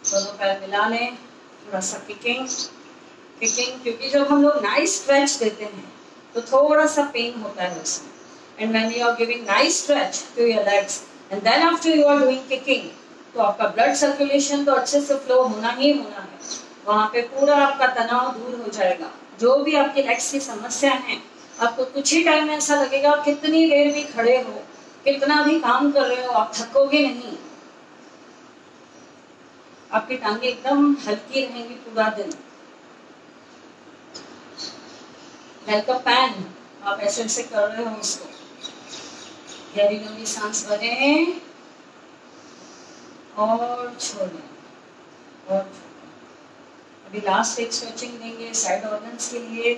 दोनों पैर मिला लें, थोड़ा सा किकिंग किकिंग, क्योंकि जब हम लोग नाइस स्ट्रेच देते हैं तो थोड़ा सा पेन होता है उसमें। And when you are giving nice stretch to your legs and then after you are doing kicking, तो आपका ब्लड सर्कुलेशन तो अच्छे से फ्लो होना ही होना है, वहाँ पे पूरा आपका तनाव दूर हो जाएगा। जो भी आपके लेग्स की समस्या है, आपको कुछ ही टाइम में ऐसा लगेगा, आप कितनी देर भी खड़े हो, कितना भी काम कर रहे हो, आप थकोगे नहीं, आपकी टांगे एकदम हल्की रहेंगी पूरा दिन, लाइक अ पैन, आप ऐसे ऐसे कर रहे हो उसको। गहरी लंबी सांस भरें और छोड़ें और छोड़ें। अभी लास्ट एक स्ट्रेचिंग देंगे साइड ऑर्गन्स के लिए।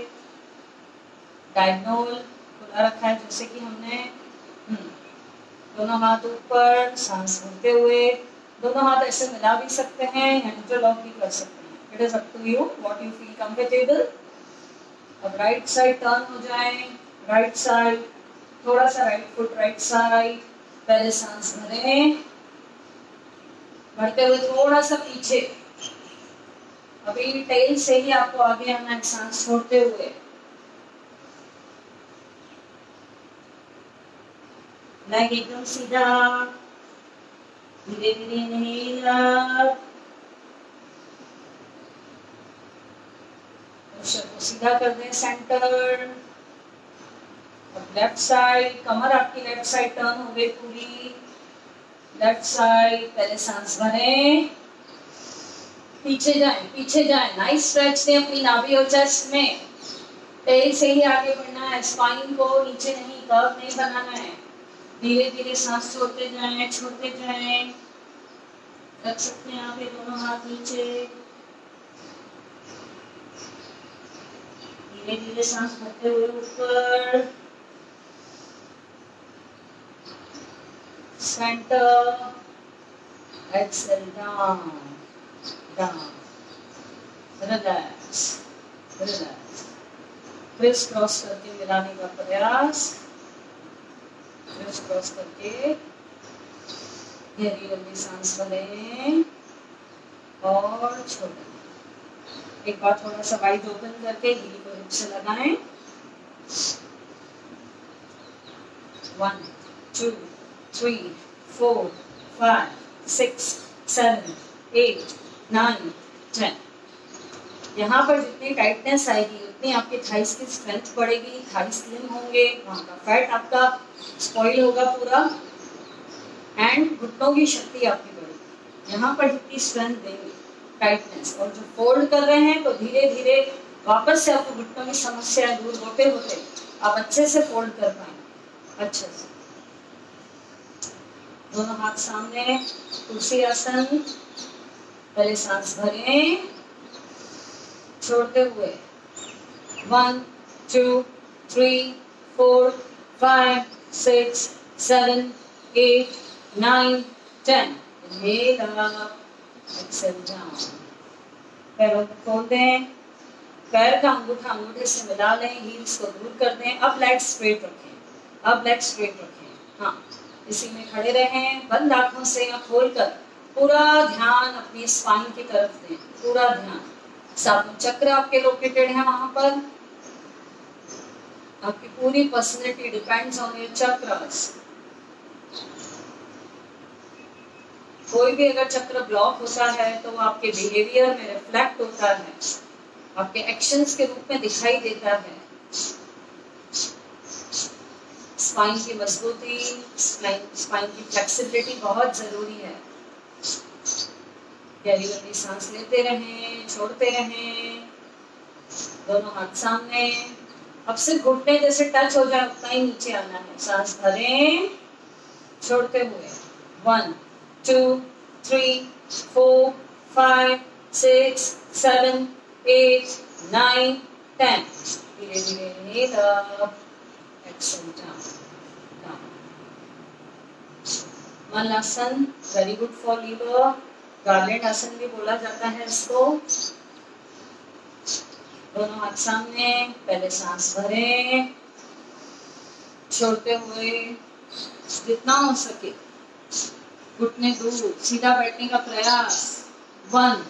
डायगोनल खुला रखा है जैसे कि हमने, दोनों हाथ ऊपर, सांस भरते हुए, दोनों हाथ ऐसे मिला भी सकते हैं या इंटरलॉक भी कर सकते हैं, it is up to you what you feel comfortable. अब राइट साइड टर्न हो जाए, राइट साइड, थोड़ा सा राइट फुट राइट साइड, पहले सांस भरें, भरते हुए थोड़ा सा पीछे, अभी टेल से ही आपको आगे आना है, सांस छोड़ते हुए, लेग एकदम सीधा, धीरे धीरे इनहेल अप, पोस्चर को सीधा कर दें सेंटर। अब लेफ्ट साइड, कमर आपकी लेफ्ट साइड टर्न हो गई पूरी, लेफ्ट साइड, पहले सांस भरें, पीछे जाएं, नाइस स्ट्रेच दें अपनी नाभि और चेस्ट में, टेल से ही आगे बढ़ना है, स्पाइन को नीचे नहीं, कर्व नहीं बनाना है, धीरे धीरे सांस छोड़ते जाएं, रख सकते हैं आप ये दोनों हाथ नीचे, धीरे धीरे सांस भरते हुए ऊपर, centre, exhale down down, relax relax, criss cross करके मिलाने का प्रयास, क्रिस क्रॉस करके, गहरी लंबी सांस भरें और छोड़ें। एक बार थोड़ा सा वाइड ओपन करके हील को हिप से लगाएं, 1 2 3 4 5 6 7 8 9 10। यहाँ पर जितनी टाइटनेस आएगी उतनी आपके थाइस की स्ट्रेंथ बढ़ेगी, थाई स्लिम होंगे, वहाँ का फैट आपका स्पॉइल होगा पूरा, एंड घुटनों की शक्ति आपकी बढ़ेगी। यहाँ पर जितनी स्ट्रेंथ देंगे, टाइटनेस, और जो फोल्ड कर रहे हैं तो धीरे धीरे वापस से आपको घुटनों की समस्या दूर होते होते आप अच्छे से फोल्ड कर पाएंगे, अच्छे से। दोनों हाथ सामने, कुर्सी आसन, पहले सांस भरें, छोड़ते हुए, 1 2 3 4 5 6 7 8 9 10, inhale up, exhale down। पैरों को खोल दें, पैर का अंगूठा अंगूठे से मिला लें, हील्स को दूर कर दें, अब लेग स्ट्रेट रखें, अब लेग स्ट्रेट रखें, हाँ, इसी में खड़े रहें, बंद आंखों से या खोलकर पूरा ध्यान अपनी स्पाइन की तरफ दें, पूरा ध्यान। सातों चक्र आपके लोकेटेड है वहां पर, आपकी पूरी personality depends on your chakras. कोई भी अगर चक्र ब्लॉक होता है तो वो आपके बिहेवियर में रिफ्लेक्ट होता है, आपके एक्शंस के रूप में दिखाई देता है। स्पाइन की मजबूती, स्पाइन की फ्लेक्सिबिलिटी बहुत जरूरी है। गहरी लंबी सांस लेते रहें, छोड़ते रहें, दोनों हाथ सामने। अब सिर्फ घुटने जैसे टच हो जाए उतना ही नीचे आना है। सांस भरें, छोड़ते हुए 1 2 3 4 5 6 7 8 9 10। धीरे धीरे inhale up, exhale down, down. मलासन, वेरी गुड फॉर लीवर। गार्लेट आसन भी बोला जाता है इसको। दोनों हाथ सामने, पहले सांस भरें, छोड़ते हुए जितना हो सके घुटने दूर, सीधा बैठने का प्रयास। 1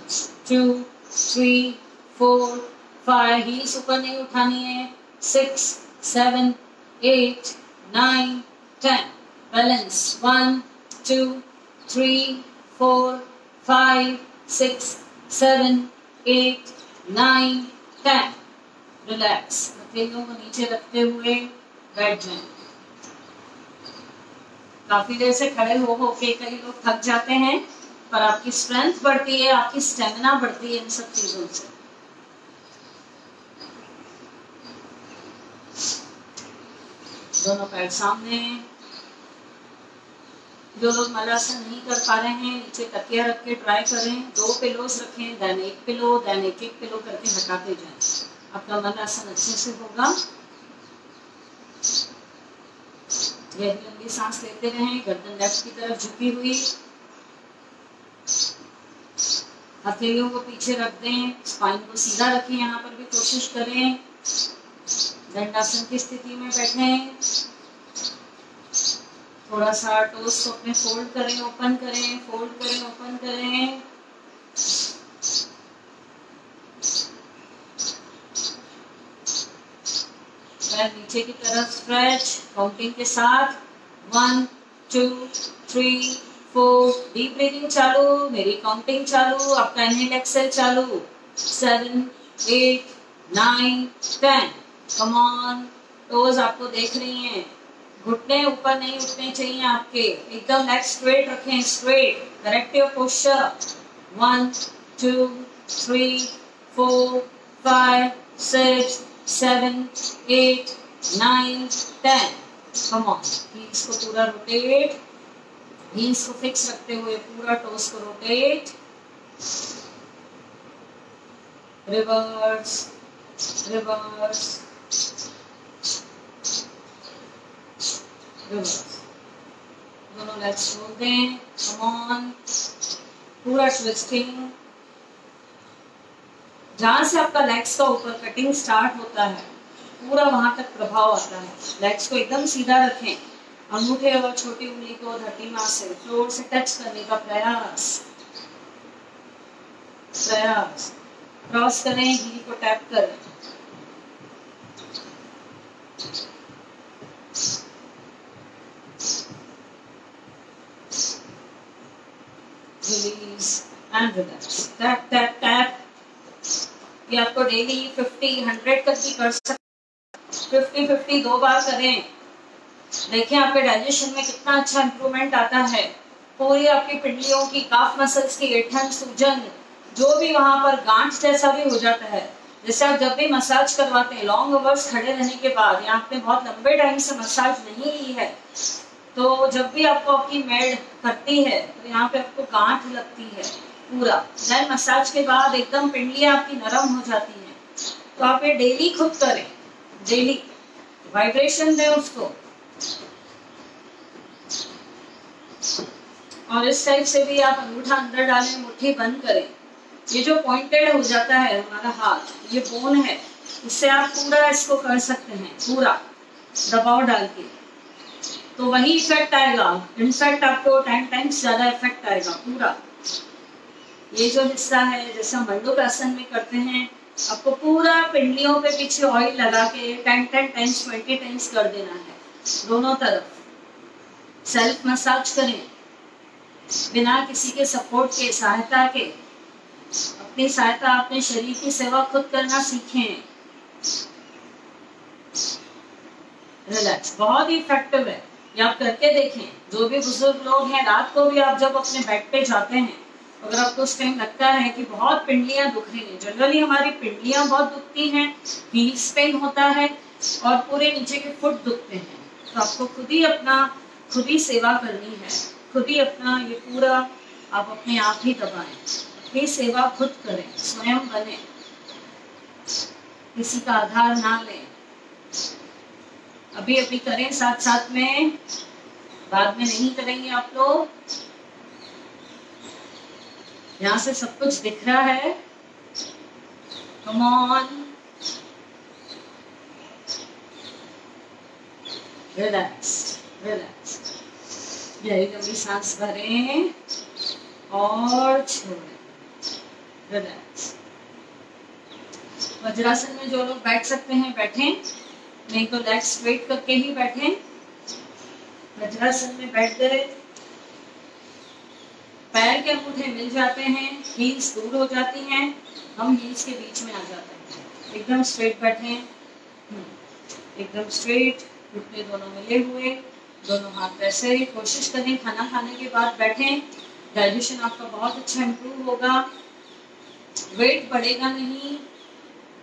2 3 4 5, हील्स ऊपर नहीं उठानी है। 6 7 8 9 10। बैलेंस 1 2 3 4 5 6 7 8 9 10। रिलैक्स, हथेलियों को नीचे रखते हुए बैठ जाएं। काफी देर से खड़े हो के कई लोग थक जाते हैं, पर आपकी स्ट्रेंथ बढ़ती है, आपकी स्टेमिना बढ़ती है इन सब चीजों से। दोनों पैर सामने। जो लोग मलासन नहीं कर पा रहे हैं, नीचे तकिया रख के ट्राई करें। 2 पिलोस रखें, देन 1 पिलो, देन एक पिलो करके हटाते जाएं। आपका मलासन अच्छे से होगा। गहरी लंबी सांस लेते रहें, गर्दन लेफ्ट की तरफ झुकी हुई। हथेलियों को पीछे रख दें, स्पाइन को सीधा रखें। यहाँ पर भी कोशिश करें। दंडासन की स्थिति में बैठें। थोड़ा सा टोस को अपने फोल्ड करें, ओपन करें, फोल्ड करें, ओपन करें। पैर नीचे की तरफ स्ट्रेच, काउंटिंग के साथ 1 2 3 4। डीप ब्रीदिंग चालू, मेरी काउंटिंग चालू, आपका इनहेल एक्सहेल चालू। 7 8 9 10। Come on. टोज आपको देख रही हैं, घुटने ऊपर नहीं उठने चाहिए आपके। एकदम लेग स्ट्रेट रखें, straight. Correct your posture. 1 2 3 4 5 6 7 8 9 10। Come on. Heels को पूरा रोटेट, हील्स को फिक्स रखते हुए पूरा टोस को रोटेट। Reverse, reverse, reverse. दोनों लेग्स छोड़ दें। Come on. पूरा ट्विस्टिंग। जहां से आपका लेग्स का ऊपर कटिंग स्टार्ट होता है, पूरा वहां तक प्रभाव आता है। लेग्स को एकदम सीधा रखें। अंगूठे और छोटी उंगली को धरती से फ्लोर से टच करने का प्रयास, प्रयास। क्रॉस करें, हील को टैप करें। Release and relax. Tap tap tap. ये आपको डेली 50 100 तक भी कर सकते। 50-50 2 बार करें। देखिए आपके डाइजेशन में कितना अच्छा इंप्रूवमेंट आता है। पूरी आपकी पिंडलियों की, काफ मसल्स की ऐंठन, सूजन, जो भी वहां पर गांठ जैसा भी हो जाता है। जैसे आप जब भी मसाज करवाते हैं, लॉन्ग आवर्स खड़े रहने के बाद, या आपने बहुत लंबे टाइम से मसाज नहीं ली है, तो जब भी आपको आपकी मेड करती है तो यहाँ पे आपको गांठ लगती है पूरा। देन मसाज के बाद एकदम पिंडलियां आपकी नरम हो जाती हैं। तो आप ये डेली खुद करें, डेली वाइब्रेशन दें उसको। और इस टाइप से भी आप अंगूठा अंदर डालें, मुट्ठी बंद करें। ये जो पॉइंटेड हो जाता है हमारा हाथ, ये बोन है, इससे आप पूरा इसको कर सकते हैं, पूरा दबाव डाल के। तो वही इफेक्ट आएगा। इनफैक्ट आपको 10 टाइम्स ज्यादा इफेक्ट आएगा पूरा। ये जो हिस्सा है, जैसे हम मंडूक आसन में करते हैं, आपको पूरा पिंडलियों पे पीछे ऑयल लगा के 10 टाइम्स 20 टाइम्स कर देना है, दोनों तरफ। सेल्फ मसाज करें बिना किसी के सपोर्ट के, सहायता के। अपनी सहायता, अपने शरीर की सेवा खुद करना सीखें। रिलैक्स, बहुत ही इफेक्टिव है, ये आप करके देखें। जो भी बुजुर्ग लोग हैं, रात को भी आप जब अपने बेड पे जाते हैं, अगर आपको उस टाइम लगता है कि बहुत पिंडलियां दुख रही हैं, जनरली हमारी पिंडलियां बहुत दुखती हैं, हील्स पेन होता है और पूरे नीचे के फुट दुखते हैं, तो आपको खुद ही सेवा करनी है, खुद ही अपना ये पूरा आप अपने आप ही दबाएं, अपनी सेवा खुद करें, स्वयं बने, किसी का आधार ना लें। अभी अभी करें साथ साथ में, बाद में नहीं करेंगे आप लोग। यहाँ से सब कुछ दिख रहा है, कम ऑन, रिलैक्स रिलैक्स, गहरी लंबी सांस भरें और छोड़ें, रिलैक्स। वज्रासन में जो लोग बैठ सकते हैं बैठें, नहीं तो लेग स्ट्रेट करके ही बैठें। वज्रासन में बैठ गए, पैर के अंगूठे मिल जाते हैं, हील्स दूर हो जाती हैं, हम हील्स के बीच में आ जाते हैं। एकदम स्ट्रेट बैठें, एकदम स्ट्रेट, घुटने दोनों मिले हुए, दोनों हाथ ऐसे। कोशिश करें खाना खाने के बाद बैठें, डाइजेशन आपका बहुत अच्छा इंप्रूव होगा, वेट बढ़ेगा नहीं,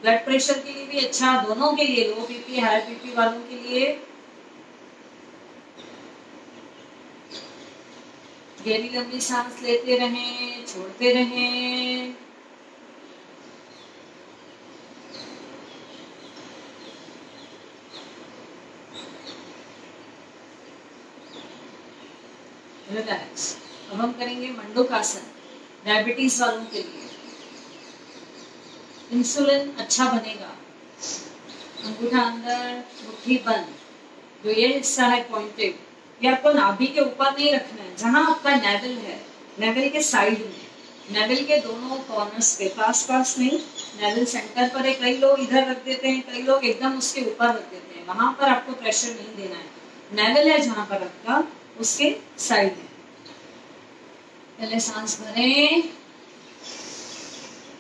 ब्लड प्रेशर के लिए भी अच्छा, दोनों के लिए, लो बीपी हाई बीपी वालों के लिए। गहरी लंबी सांस लेते रहें, छोड़ते रहें। रिलैक्स। अब हम करेंगे मंडूकासन, डायबिटीज वालों के लिए। इंसुलिन अच्छा बनेगा, अंगूठा अंदर, मुट्ठी बंद। जो ये हिस्सा है पॉइंटेड, ये आपको नाभि के ऊपर नहीं रखना है, जहां आपका नेवल है, नेवल के साइड में, नेवल के दोनों कॉर्नर्स पे, पास नहीं, नेवल सेंटर पर है। कई लोग इधर रख देते हैं, कई लोग एकदम उसके ऊपर रख देते हैं, वहां पर आपको प्रेशर नहीं देना है। नेवल है जहां पर आपका, उसके साइड में। पहले सांस भरें,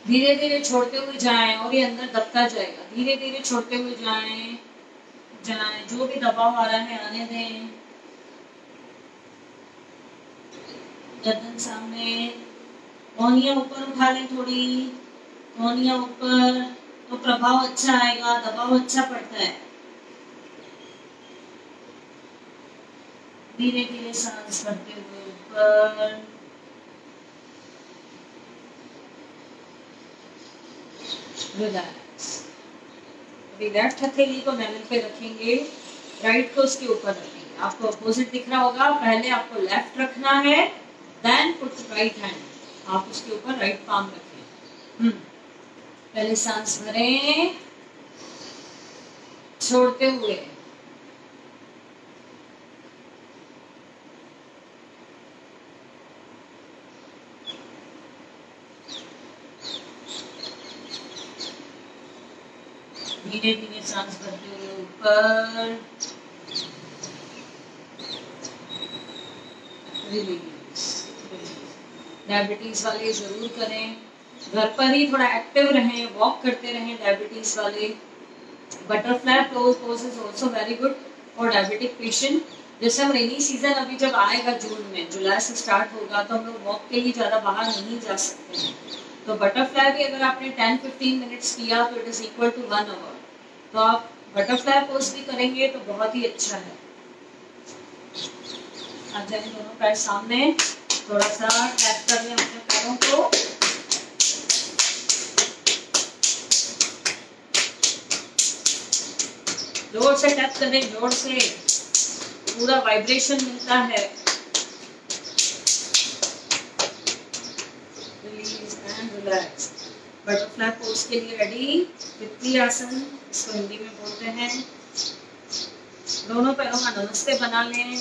धीरे धीरे छोड़ते हुए जाएं और ये अंदर दबता जाएगा। धीरे धीरे छोड़ते हुए जाएं, जो भी दबाव आ रहा है आने दें। गर्दन सामने, कोहनियां ऊपर उठा लें थोड़ी, कोहनियां ऊपर, तो प्रभाव अच्छा आएगा, दबाव अच्छा पड़ता है। धीरे धीरे सांस भरते हुए ऊपर, रिलैक्स। अभी लेफ्ट हथेली को नेवल पे रखेंगे, राइट को उसके ऊपर रखेंगे। आपको अपोजिट दिख रहा होगा, पहले आपको लेफ्ट रखना है, देन पुट राइट हैंड, आप उसके ऊपर राइट पाम रखें। पहले सांस भरें, छोड़ते हुए, धीरे धीरे सांस भरते हुए ऊपर, डायबिटीज वाले जरूर करें, घर पर ही थोड़ा एक्टिव रहें, वॉक करते रहें डायबिटीज वाले। Butterfly pose is also very good for diabetic patient. जैसे हम रेनी सीजन अभी जब आएगा जून में, जुलाई से स्टार्ट होगा, तो हम लोग वॉक के लिए ज्यादा बाहर नहीं जा सकते हैं, तो बटरफ्लाई भी अगर आपने 10-15 मिनट्स किया तो it is equal to 1 hour. तो आप बटरफ्लाई पोज भी करेंगे तो बहुत ही अच्छा है। आ जाए दोनों पैर सामने, थोड़ा सा टैप कर लें अपने पैरों को, जोर से टैप करें, जोर से, पूरा वाइब्रेशन मिलता है। Release and relax. Butterfly pose के लिए रेडी, वित्तीय आसन, इसको हिंदी में बोलते हैं। दोनों पैरों का नमस्ते बना लें,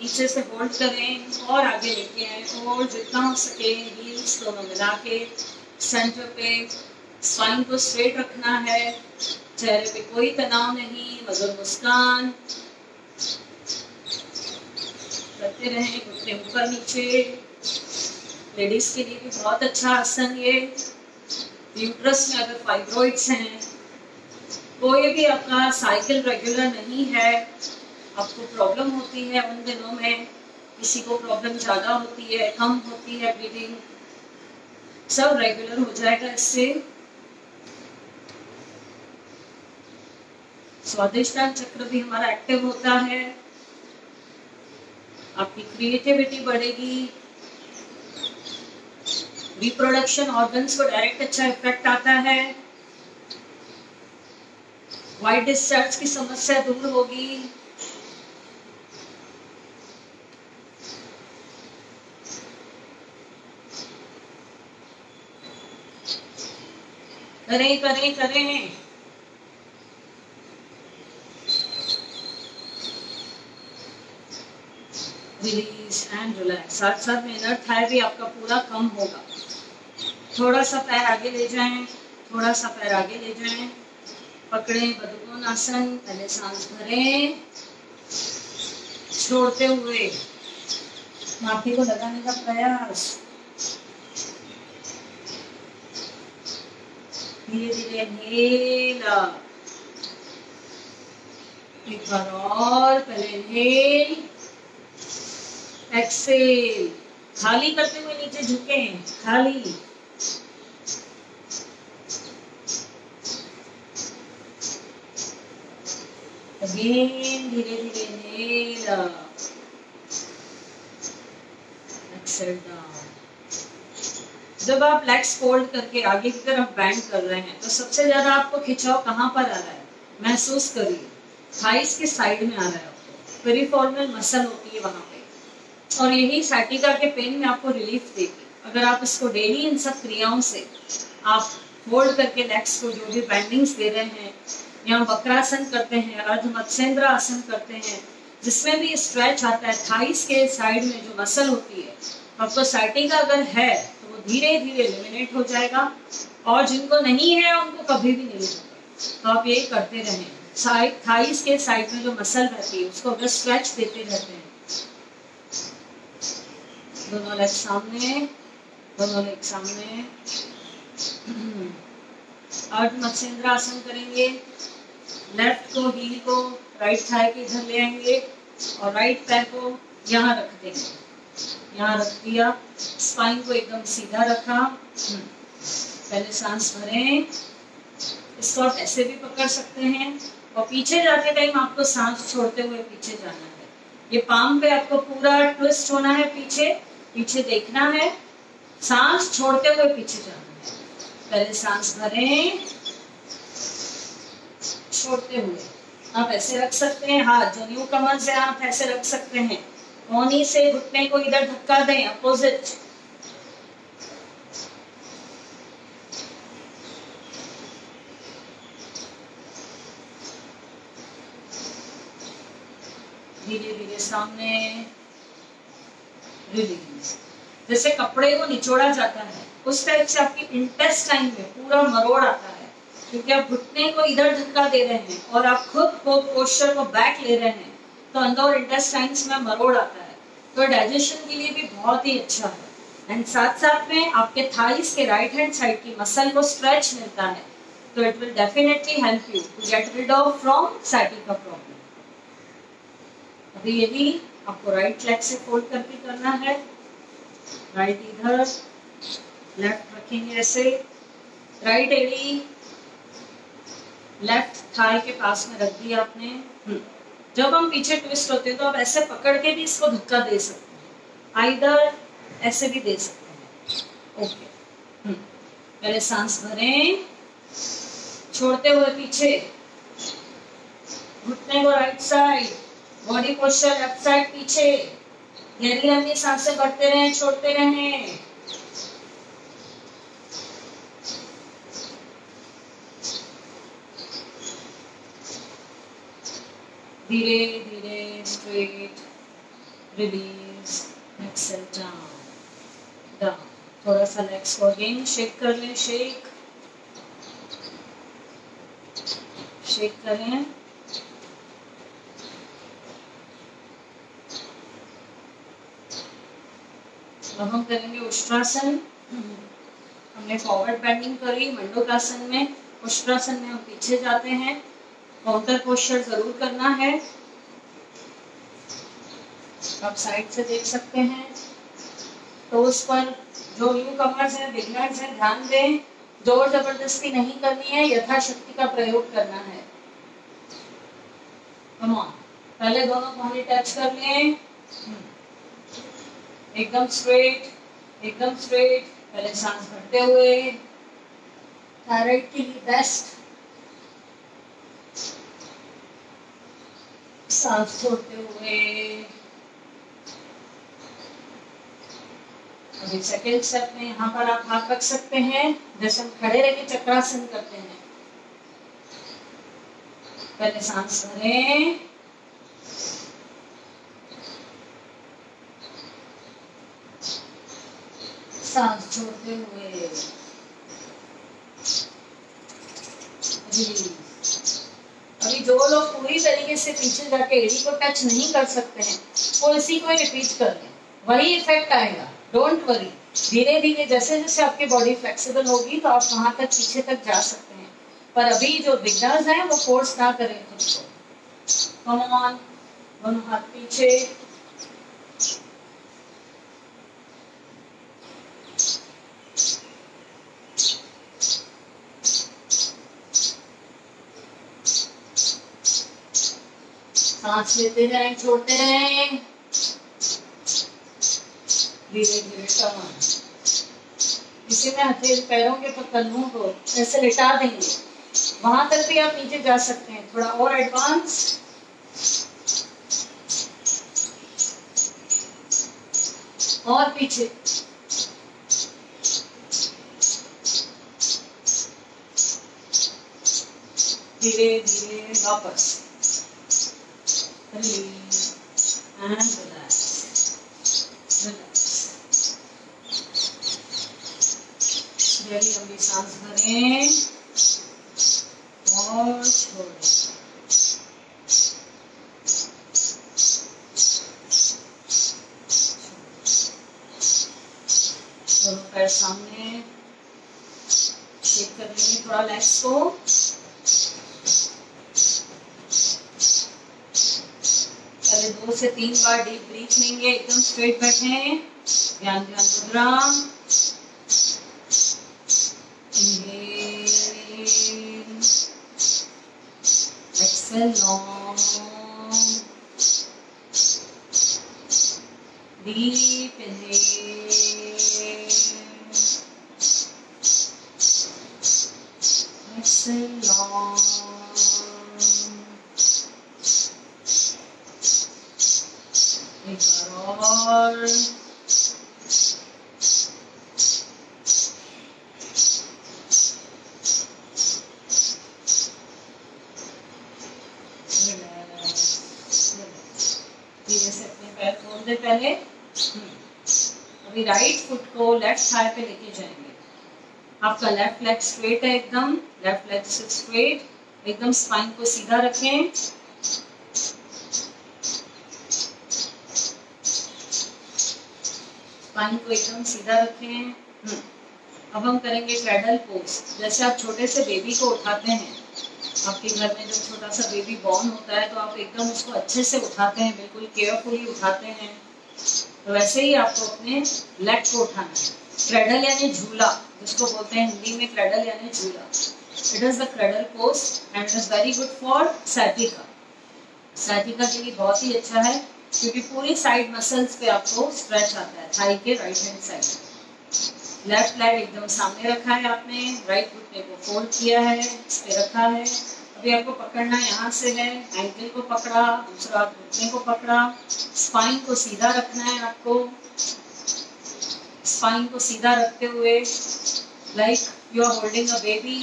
नीचे से होल्ड करें और आगे लेके आए, और जितना हो सके हील्स दोनों मिला के सेंटर पे। स्पाइन को स्ट्रेट रखना है, चेहरे पे कोई तनाव नहीं, मधुर मुस्कान करते रहें, घुटने ऊपर नीचे। लेडीज के लिए भी बहुत अच्छा आसन ये। यूट्रस में अगर फाइब्रॉइड्स हैं, कोई भी आपका साइकिल रेगुलर नहीं है, आपको प्रॉब्लम होती है उन दिनों में, किसी को प्रॉब्लम ज्यादा होती है, कम होती है ब्लीडिंग, सब रेगुलर हो जाएगा इससे। स्वादिष्टान चक्र भी हमारा एक्टिव होता है, आपकी क्रिएटिविटी बढ़ेगी, रिप्रोडक्शन ऑर्गन्स को डायरेक्ट अच्छा इफेक्ट आता है, व्हाइट डिस्चार्ज की समस्या दूर होगी, करें करें करें। रिलीज एंड रिलैक्स, साथ साथ में इनर थाई भी आपका पूरा कम होगा। थोड़ा सा पैर आगे ले जाएं, थोड़ा सा पैर आगे ले जाएं, पकड़ें बदकोन आसन, पहले सांस भरें, छोड़ते हुए माथे को लगाने का प्रयास, धीरे धीरे इनहेल, एक बार और, पहले इनहेल, एक्सेल, खाली करते हुए नीचे झुकें, खाली, अगेन धीरे धीरे इनहेल, एक्सेल डाउन। जब आप लेग्स फोल्ड करके आगे की तरफ बैंड कर रहे हैं तो सबसे ज्यादा आपको खिंचाव कहाँ पर आ रहा है, महसूस करिए, थाइस के साइड में आ रहा है आपको, पेरिफेरल मसल होती है वहां पे, और यही साइटिका के पेन में आपको रिलीफ देगी। अगर आप इसको डेली इन सब क्रियाओं से आप फोल्ड करके लेग्स को जो भी बैंडिंग्स दे रहे हैं, या वक्रासन करते हैं, अर्ध मत्स्येंद्र आसन करते हैं, जिसमें भी स्ट्रेच आता है थाइस के साइड में जो मसल होती है, आपको साइटिका अगर है तो वो धीरे धीरे एलिमिनेट हो जाएगा, और जिनको नहीं है उनको कभी भी नहीं होगा। तो आप ये करते रहें, साइड थाइस के साइड में जो मसल रहती है उसको अगर स्ट्रेच देते रहते हैं, दोनों लेग सामने, दोनों लेग सामने, अर्ध मत्स्येंद्र आसन करेंगे, लेफ्ट को हील को राइट थाई के इधर ले आएंगे और राइट पैर को यहाँ रख देंगे, यहाँ रख दिया, स्पाइन को एकदम सीधा रखा, पहले सांस भरें, इसको आप ऐसे भी पकड़ सकते हैं, और पीछे जाते टाइम आपको सांस छोड़ते हुए पीछे जाना है, ये पाम पे आपको पूरा ट्विस्ट होना है, पीछे पीछे देखना है, सांस छोड़ते हुए पीछे जाना है, पहले सांस भरें, छोड़ते हुए, आप ऐसे रख सकते हैं, हाथ जो न्यू कमर से आप ऐसे रख सकते हैं, कोहनी से घुटने को इधर धक्का दें, अपोजिट, धीरे धीरे सामने, रिलीज। जैसे कपड़े को निचोड़ा जाता है उस टाइप से आपकी इंटेस्टाइन में पूरा मरोड़ आता है, क्योंकि आप घुटने को इधर धक्का दे रहे हैं और आप खुद को पोस्चर को बैक ले रहे हैं, तो अंदर इंटेस्टाइन्स में मरोड़ आता है, तो डाइजेशन के लिए भी बहुत ही अच्छा है। एंड साथ साथ में आपके थाइस के राइट हैंड साइड की मसल को स्ट्रेच मिलता है, तो it will definitely help you to get rid of from sciatica problem. अभी ये भी आपको राइट लेग से फोल्ड करके करना है, राइट इधर, लेफ्ट रखेंगे ऐसे, राइट एड़ी लेफ्ट थाई के पास में रख दिया आपने। जब हम पीछे ट्विस्ट होते हैं तो आप ऐसे पकड़ के भी इसको धक्का दे सकते हैं, आइदर ऐसे भी दे सकते हैं। ओके, पहले सांस भरें, छोड़ते हुए पीछे, घुटने को right side, body posture left side पीछे, गहरी लंबी सांसें भरते रहें, छोड़ते रहें। धीरे धीरे straight, release, exhale down down. थोड़ा सा लेग्स को अगेन शेक कर लें, शेक शेक करें। अब हम करेंगे उष्ट्रासन। हमने फॉरवर्ड बेंडिंग करी मंडूकासन में, पुष्करासन में हम पीछे जाते हैं, काउंटर पोस्चर जरूर करना है। आप साइड से देख सकते हैं। तो उस पर जो न्यू कमर्स हैं, बिगनर्स हैं, ध्यान दें, जोर जबरदस्ती नहीं करनी है, यथाशक्ति का प्रयोग करना है। कम ऑन, पहले दोनों कोहनी टच कर लें, एकदम स्ट्रेट, एकदम स्ट्रेट। पहले सांस भरते हुए, थायराइड के लिए बेस्ट। सांस छोड़ते हुए। अभी सेकेंड स्टेप में यहाँ पर आप हाथ रख सकते हैं, जैसे हम खड़े रह के चक्रासन करते हैं। पहले सांस भरें, सांस छोड़ते हुए। अभी जो लोग पूरी तरीके से पीछे जाके एड़ी को टच नहीं कर सकते हैं, वो इसी को रिपीट कर लें, वही इफेक्ट आएगा। डोंट वरी, धीरे धीरे जैसे जैसे आपकी बॉडी फ्लेक्सिबल होगी तो आप वहां तक पीछे तक जा सकते हैं। पर अभी जो बिगनर्स हैं वो फोर्स ना करें खुद को। कम ऑन, दोनों हाथ पीछे। सांस लेते रहें, छोड़ते रहें, धीरे धीरे टर्न। इसी में हथेली पैरों के पकड़ों को ऐसे लिटा देंगे, वहां तक भी आप नीचे जा सकते हैं। थोड़ा और एडवांस, और पीछे। धीरे धीरे वापस। Release and relax. Relax. गहरी लंबी सांस भरें और छोड़ें। दोनों पैर सामने, शेक कर लेंगे थोड़ा लेग्स को। पहले 2 से 3 बार डीप ब्रीथ लेंगे, एकदम स्ट्रेट बैठे। ध्यान ध्यान मुद्रा। Inhale, exhale long, deep inhale, exhale long. एक बार और। धीरे से अपने पैर खोल दे पहले। अभी राइट फुट को लेफ्ट थाई पे लेके जाएंगे। आपका लेफ्ट लेग स्ट्रेट है, एकदम लेफ्ट लेग स्ट्रेट, एकदम स्पाइन को सीधा रखें। स्पाइन को एकदम सीधा रखें। अब हम करेंगे क्रेडल पोज। जैसे आप छोटे से बेबी को उठाते हैं, आपके घर में जब छोटा सा बेबी बॉर्न होता है तो आप एकदम उसको अच्छे से उठाते हैं, बिल्कुल केयरफुली उठाते हैं। तो वैसे ही आपको अपने लेग को उठाना है। क्रेडल यानी झूला, जिसको बोलते हैं हिंदी में क्रेडल यानी झूला। It is the cradle pose and it is very good for sciatica. Sciatica के लिए बहुत ही अच्छा है क्योंकि पूरी साइड मसल्स पे आपको स्ट्रेच आता है, थाई के right hand side. Left leg एकदम सामने रखा है आपने, राइट घुटने को फोल्ड किया है, इस पे रखा है। अभी आपको पकड़ना यहाँ से है, एंकल को पकड़ा, दूसरा घुटने को पकड़ा। स्पाइन को सीधा रखना है आपको। स्पाइन को सीधा रखते हुए like you are holding a baby.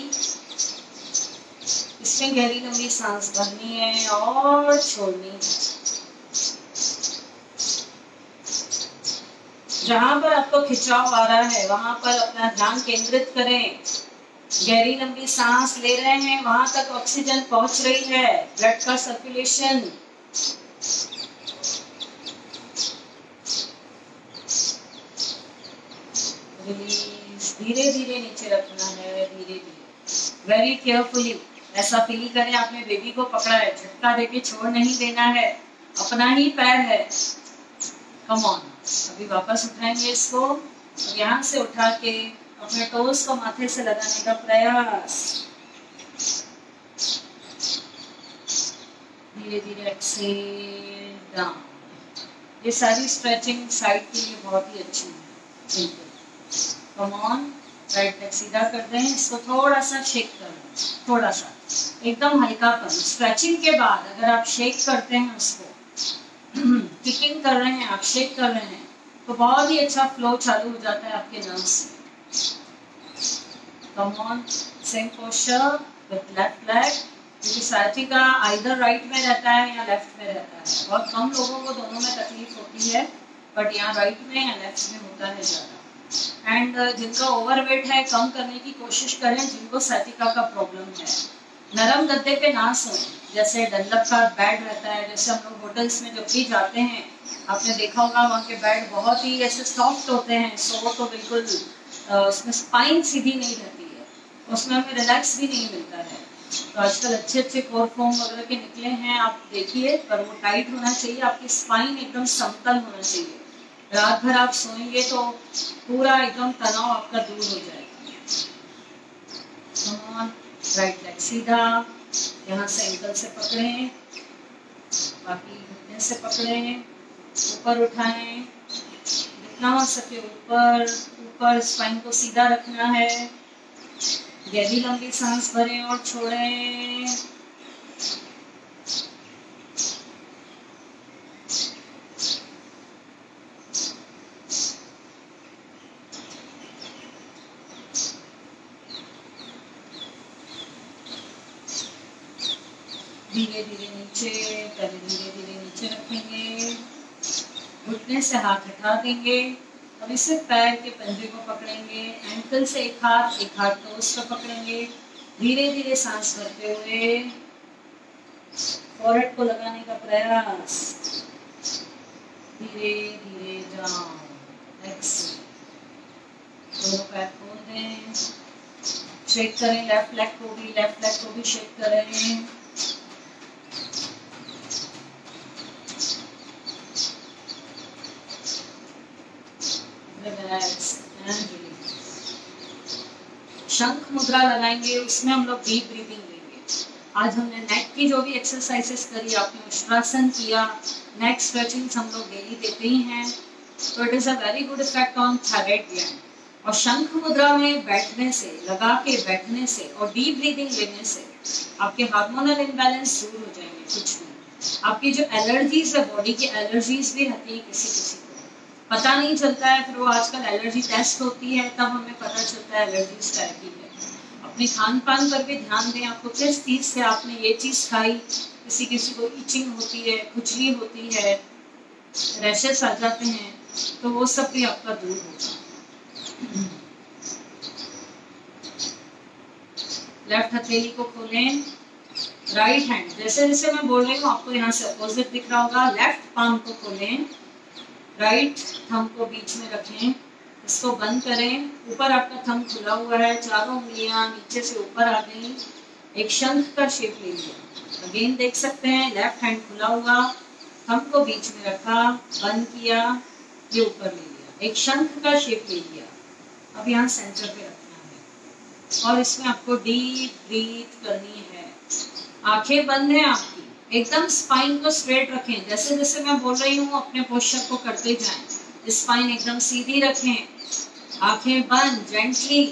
इसमें गहरी लंबी सांस भरनी है और छोड़नी है। जहां पर आपको खिंचाव आ रहा है वहां पर अपना ध्यान केंद्रित करें। गहरी लंबी सांस ले रहे हैं, वहां तक ऑक्सीजन पहुंच रही है, ब्लड का सर्कुलेशन। रिलीज धीरे धीरे नीचे रखना है, धीरे धीरे, वेरी केयरफुली। ऐसा फील करें आपने बेबी को पकड़ा है, झटका देके छोड़ नहीं देना है, अपना ही पैर है। कम ऑन, अभी वापस उठाएंगे इसको और यहाँ से उठा के अपने टोस को माथे से लगाने का प्रयास। धीरे धीरे एक्सेल डाउन। ये सारी स्ट्रेचिंग साइड के लिए बहुत ही अच्छी है। कम ऑन, राइट लेग सीधा कर दें, इसको थोड़ा सा शेक कर दें, थोड़ा सा, एकदम हल्का कर। स्ट्रेचिंग के बाद अगर आप शेक करते हैं उसको, किकिंग कर रहे हैं आप, शेक कर रहे हैं, तो बहुत ही अच्छा फ्लो चालू हो जाता है आपके नर्व्स में। Come on, same posture with left leg, क्योंकि साथी का आइदर राइट में रहता है या लेफ्ट में रहता है। बहुत कम लोगों को दोनों में तकलीफ होती है, बट यहाँ राइट में या लेफ्ट में होता है ज़्यादा। एंड जिनका ओवरवेट है कम करने की कोशिश करें, जिनको साइटिका का प्रॉब्लम है। नरम गद्दे पे ना सोएं, जैसे डनलप का बेड रहता है, जैसे हम लोग होटल्स में जब भी जाते हैं आपने देखा होगा वहाँ के बेड बहुत ही ऐसे सॉफ्ट होते हैं, सो तो बिल्कुल उसमें स्पाइन सीधी नहीं रहती है, उसमें हमें रिलैक्स भी नहीं मिलता है। तो आजकल अच्छे अच्छे कोरफॉर्म वगैरह के निकले हैं, आप देखिए, पर वो टाइट होना चाहिए, आपकी स्पाइन एकदम समतल होना चाहिए। रात भर आप सोएंगे तो पूरा एकदम तनाव आपका दूर हो जाएगा। राइट लेग सीधा, यहाँ से एंकल से पकड़ें, बाकी घुटने से पकड़ें, ऊपर उठाएं, जितना हो सके ऊपर ऊपर, स्पाइन को सीधा रखना है। गहरी लंबी सांस भरें और छोड़ें। धीरे धीरे नीचे, पहले धीरे धीरे नीचे रखेंगे, घुटने से हाथ हटा देंगे। अब इसे पैर के पंजे को पकड़ेंगे, एंकल से एक हाथ टोस को पकड़ेंगे, धीरे धीरे सांस भरते हुए फॉरहेड को लगाने का प्रयास। धीरे धीरे जाओ, एक्सेल, दोनों पैर खोल दें, शेक करें, लेफ्ट लेग को भी शेक करें। शंख मुद्रा लगाएंगे, उसमें हम लोग डीप ब्रीदिंग लेंगे। आज हमने नेक की जो भी एक्सरसाइजेस करी, आपने उष्ट्रासन किया, नेक स्ट्रेचिंग हम लोग डेली देते ही हैं, तो it is a very good effect on thyroid gland. और शंख मुद्रा में बैठने से, लगा के बैठने से और डीप ब्रीदिंग लेने से आपके हार्मोनल इम्बैलेंस दूर हो जाएंगे। कुछ नहीं, आपकी जो एलर्जीज है, बॉडी की एलर्जीज भी रहती है, किसी किसी को पता नहीं चलता है, फिर वो आजकल एलर्जी टेस्ट होती है, तब हमें पता चलता है एलर्जीज क्या की है। अपने खान पान पर भी ध्यान दें, आपको किस चीज से आपने ये चीज खाई, किसी किसी को इचिंग होती है, खुजली होती है, रैशेस आ जाते हैं, तो वो सब भी आपका दूर होगा। लेफ्ट हथेली को खोलें, राइट हैंड, जैसे जैसे मैं बोल रही हूँ आपको यहाँ से अपोजिट दिख रहा होगा, लेफ्ट पाम को खोलें, राइट थंब को बीच में रखें, इसको बंद करें, ऊपर आपका थंब खुला हुआ है, चारों उंगलियां नीचे से ऊपर आ गई, एक शंख का शेप ले लिया। अगेन देख सकते हैं, लेफ्ट हैंड खुला हुआ, थंब को बीच में रखा, बंद किया, ये ऊपर ले लिया, एक शंख का शेप ले लिया। अब यहाँ सेंटर पे रखना है और इसमें आपको डीप ब्रीथ करनी है। आंखें बंद हैं आपकी, एकदम स्पाइन को स्ट्रेट रखें, जैसे जैसे मैं बोल रही हूँ अपने पोस्चर को करते जाएं। स्पाइन एकदम सीधी रखें, आंखें बंद, जेंटली,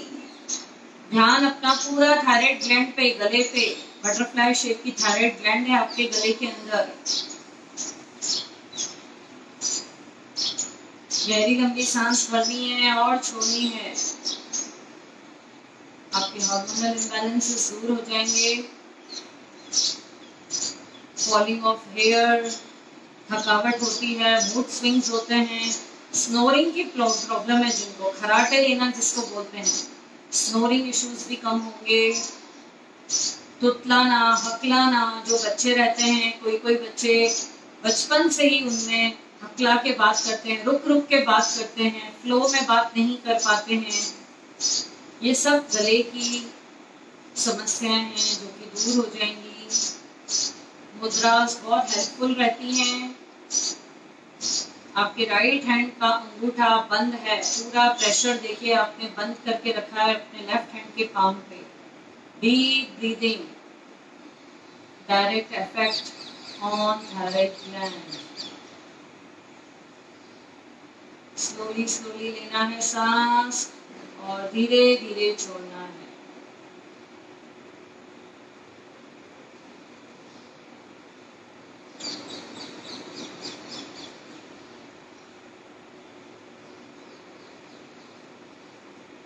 ध्यान अपना पूरा थायराइड ग्लैंड पे, गले पे, बटरफ्लाई शेप की थायराइड ग्लैंड है आपके गले के अंदर। गहरी लंबी सांस भरनी है और छोड़नी है, आपके हार्मोनल इम्बैलेंसेस दूर हो जाएंगे। फॉलिंग ऑफ हेयर, थकावट होती है, मूड स्विंग्स होते हैं, स्नोरिंग की प्रॉब्लम है जिनको, खराटे लेना जिसको बोलते हैं, स्नोरिंग इश्यूज भी कम होंगे। तुतलाना, हकलाना, जो बच्चे रहते हैं, कोई कोई बच्चे बचपन से ही उनमें हकला के बात करते हैं, रुक रुक के बात करते हैं, फ्लो में बात नहीं कर पाते हैं, ये सब गले की समस्याएं हैं जो कि दूर हो जाएंगी। मुद्रास बहुत हेल्पफुल रहती हैं। आपके राइट हैंड का अंगूठा बंद है, पूरा प्रेशर देखिए आपने बंद करके रखा है अपने लेफ्ट हैंड के पाम पे। Deep breathing, direct effect on thyroid gland. Slowly slowly लेना है सांस और धीरे धीरे छोड़ना है।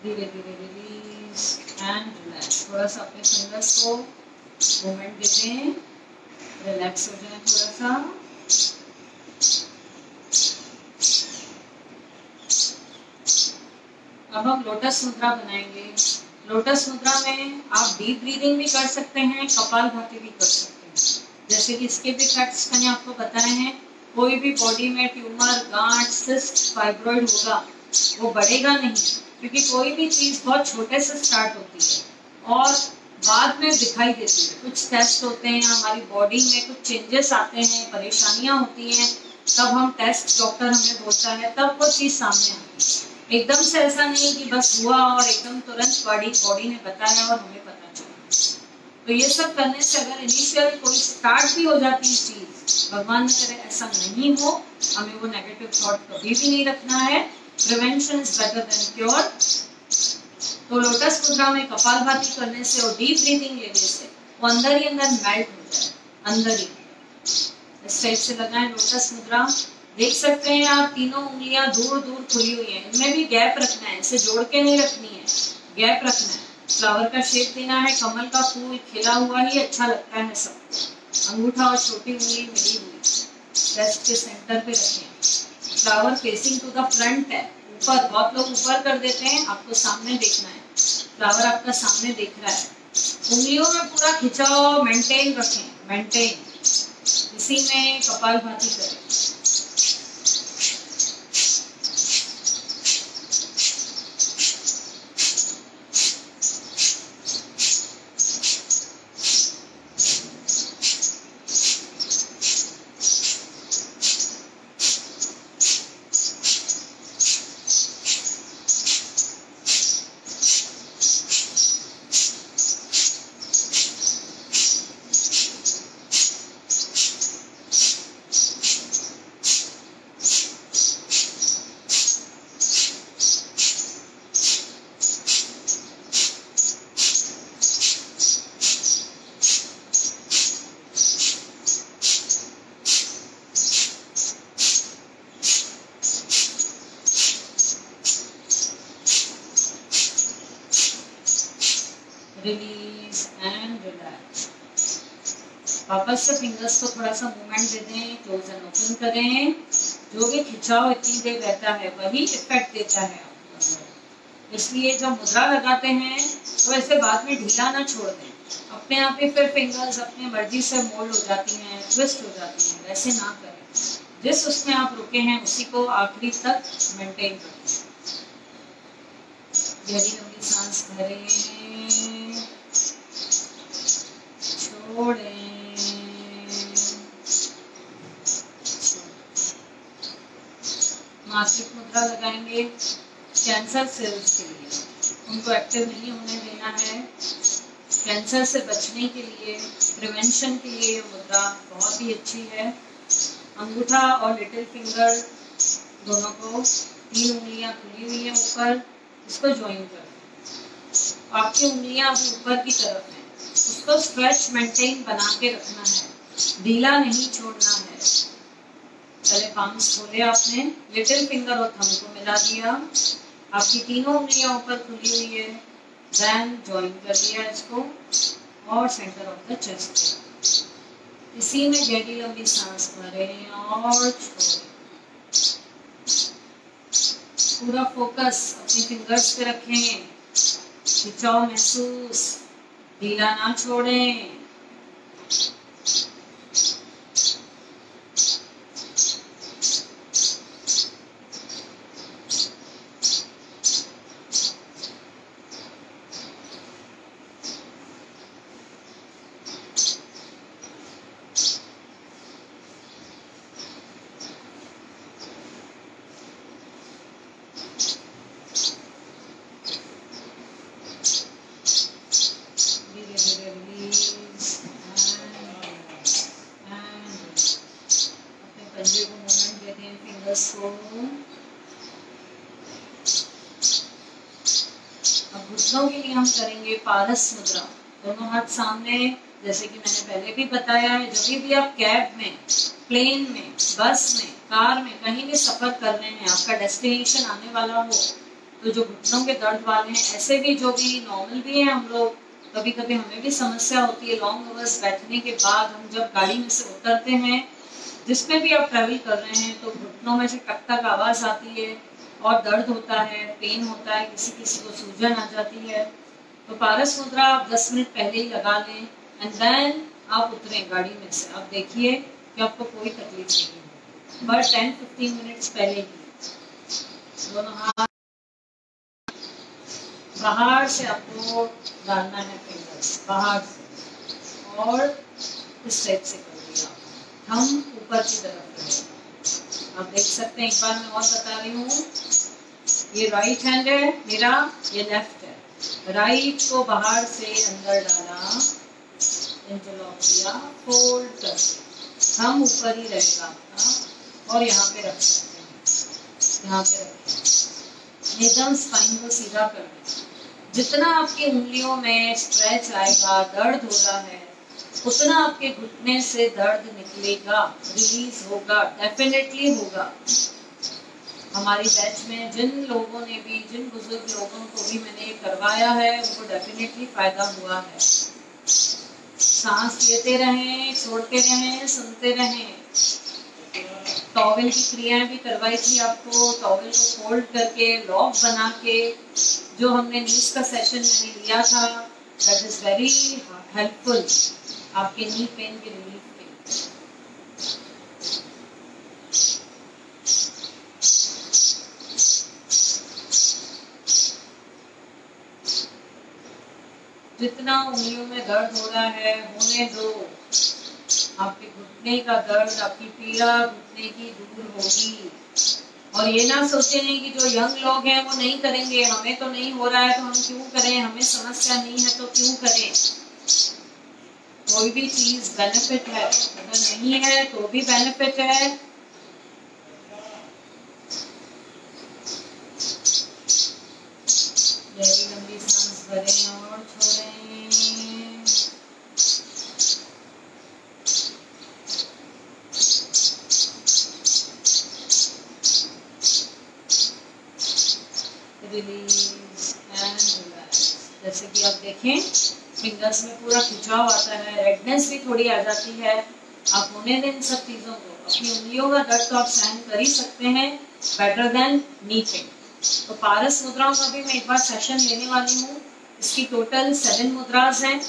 धीरे धीरे रिलीज एंड रिलैक्स। थोड़ा सा अपने फिंगर्स को मूवमेंट दे दें, रिलैक्स हो जाए थोड़ा सा। अब हम लोटस मुद्रा बनाएंगे। लोटस मुद्रा में आप डीप ब्रीदिंग भी कर सकते हैं, कपालभाति भी कर सकते हैं। जैसे कि इसके भी इफेक्ट्स मैंने आपको बताए हैं। कोई भी बॉडी में ट्यूमर, गांठ, सिस्ट, फाइब्रॉइड होगा वो बढ़ेगा नहीं, क्योंकि कोई भी चीज बहुत छोटे से स्टार्ट होती है और बाद में दिखाई देती है। कुछ टेस्ट होते हैं, हमारी बॉडी में कुछ चेंजेस आते हैं, परेशानियां होती हैं, तब हम टेस्ट, डॉक्टर हमें बोलता है, तब वो चीज सामने आती है। एकदम से ऐसा नहीं कि बस हुआ और एकदम तुरंत बॉडी ने बताया और हमें पता चला। तो ये सब करने से अगर इनिशियल कोई स्टार्ट भी हो जाती है चीज, भगवान न करे ऐसा नहीं हो, हमें वो नेगेटिव थॉट कभी भी नहीं रखना है। Prevention is better than cure. तो लोटस मुद्रा में कपालभाति करने से और डीप ब्रीथिंग लेने से वो अंदर ही अंदर मेल्ट हो जाए, अंदर ही। इस टाइप से लगाएं लोटस मुद्रा। देख सकते हैं आप तीनों उंगलियां दूर दूर खुली हुई हैं, इनमें भी गैप रखना है, इसे जोड़ के नहीं रखनी है, गैप रखना है। फ्लावर का शेप देना है, कमल का फूल खिला हुआ ही अच्छा लगता है सबको। अंगूठा और छोटी उंगली मिली हुई, चेस्ट के सेंटर पे रखें। Flower facing to the front है, ऊपर। बहुत लोग ऊपर कर देते हैं, आपको सामने देखना है। फ्लावर आपका सामने दिख रहा है। उंगलियों में पूरा खिंचाव मेंटेन रखें, मेंटेन। इसी में कपालभाति करें। Release and relax. वापस से फिंगर्स को थोड़ा सा मूवमेंट दे दें, क्लोज एंड ओपन करें। जो भी खिंचाव इतनी देर रहता है वही इफेक्ट देता है आपको। इसलिए जब मुद्रा लगाते हैं तो ऐसे बाद में ढीला ना छोड़ दें, अपने आप ही फिर फिंगर्स अपनी मर्जी से मोल्ड हो जाती हैं, ट्विस्ट हो जाती हैं, वैसे ना करें। जिस उसमें आप रुके हैं उसी को आखिरी तक मेंटेन करें। गहरी लंबी सांस भरें, छोड़ें। मासिक मुद्रा लगाएंगे कैंसर सेल्स के लिए, उनको एक्टिव नहीं होने देना है। कैंसर से बचने के लिए, प्रिवेंशन के लिए ये मुद्रा बहुत ही अच्छी है। अंगूठा और लिटिल फिंगर दोनों को, 3 उंगलियां खुली हुई हैं ऊपर, इसको ज्वाइन कर दें। आपकी उंगलियां अभी ऊपर की तरफ हैं, उसको स्ट्रेच मेंटेन बना के रखना है, ढीला नहीं छोड़ना है। पहले पाम्स खोले आपने, लिटिल फिंगर और थंब को मिला दिया, आपकी तीनों उंगलियां ऊपर खुली हुई है, देन ज्वाइन कर दिया इसको और सेंटर ऑफ द चेस्ट। इसी में गहरी लंबी सांस भरें और छोड़ें। पूरा फोकस अपने फिंगर्स पे रखें, खिंचाव महसूस, ढीला ना छोड़ें। पंजे को मूवमेंट देते हैं, फिंगर्स को। अब घुटनों के लिए हम करेंगे पारस मुद्रा, दोनों हाथ सामने। जैसे कि मैंने पहले भी बताया है, जब भी आप कैब में, प्लेन में, बस में, कार में कहीं भी सफर कर रहे हैं, आपका डेस्टिनेशन आने वाला हो, तो जो घुटनों के दर्द वाले हैं, ऐसे भी जो भी नॉर्मल भी है हम लोग, कभी कभी हमें भी समस्या होती है लॉन्ग आवर्स बैठने के बाद हम जब गाड़ी में से उतरते हैं, जिसमें भी आप ट्रैवल कर रहे हैं, तो घुटनों में से टक टक आवाज आती है और दर्द होता है, पेन होता है, किसी किसी को सूजन आ जाती है। तो पारस मुद्रा आप 10 मिनट पहले ही लगा लें एंड देन आप उतरें गाड़ी में से। आप देखिए कि आपको कोई तकलीफ नहीं है, बस 10-15 मिनट्स पहले ही दोनों हाथ बाहर से आपको डालना है, फिंगर्स बाहर से, और इस टाइप से कर दिया, हम ऊपर की तरफ रहेगा। आप देख सकते हैं, एक बार मैं और बता रही हूँ, ये राइट हैंड है मेरा, ये लेफ्ट है। राइट को बाहर से अंदर डाला, इंटरलॉक किया, फोल्ड कर, हम ऊपर ही रहेगा आपका, और यहाँ पे रख सकते हैं, यहाँ पे रखें, एकदम स्पाइन को सीधा कर दें। जितना आपकी उंगलियों में स्ट्रेच आएगा, दर्द हो रहा है, उतना आपके घुटने से दर्द निकलेगा, रिलीज होगा, डेफिनेटली होगा। हमारी बैच में जिन लोगों ने भी, जिन बुजुर्ग लोगों को भी मैंने करवाया है, उनको डेफिनेटली फायदा हुआ है। सांस लेते रहें, छोड़ते रहें, सुनते रहें। टॉवेल की क्रियाएं भी करवाई थी आपको, टॉवेल को फोल्ड करके, लॉक बना के, जो हमने नीज का सेशन मैंने लिया था, दैट इज वेरी हेल्पफुल आपके नी पेन के रिलीफ में। जितना उंगलियों में दर्द हो रहा है, होने दो। आपके घुटने का दर्द, आपकी पीड़ा घुटने की दूर होगी। और ये ना सोचें कि जो यंग लोग हैं वो नहीं करेंगे, हमें तो नहीं हो रहा है तो हम क्यों करें, हमें समस्या नहीं है तो क्यों करें। कोई भी चीज बेनिफिट है, अगर नहीं है तो भी बेनिफिट है। गहरी लंबी सांस भरें और छोड़ें। Release and relax. जैसे कि आप देखें, फिंगर्स में पूरा खिंचाव आता है, रेडनेस भी थोड़ी आ जाती है। आप होने दें इन सब चीजों को। अपनी उंगलियों का दर्द तो आप सहन कर ही सकते हैं, बेटर देन नी पेन। तो पारस मुद्राओं का भी मैं एक बार सेशन लेने वाली हूँ। इसकी टोटल 7 मुद्रास हैं,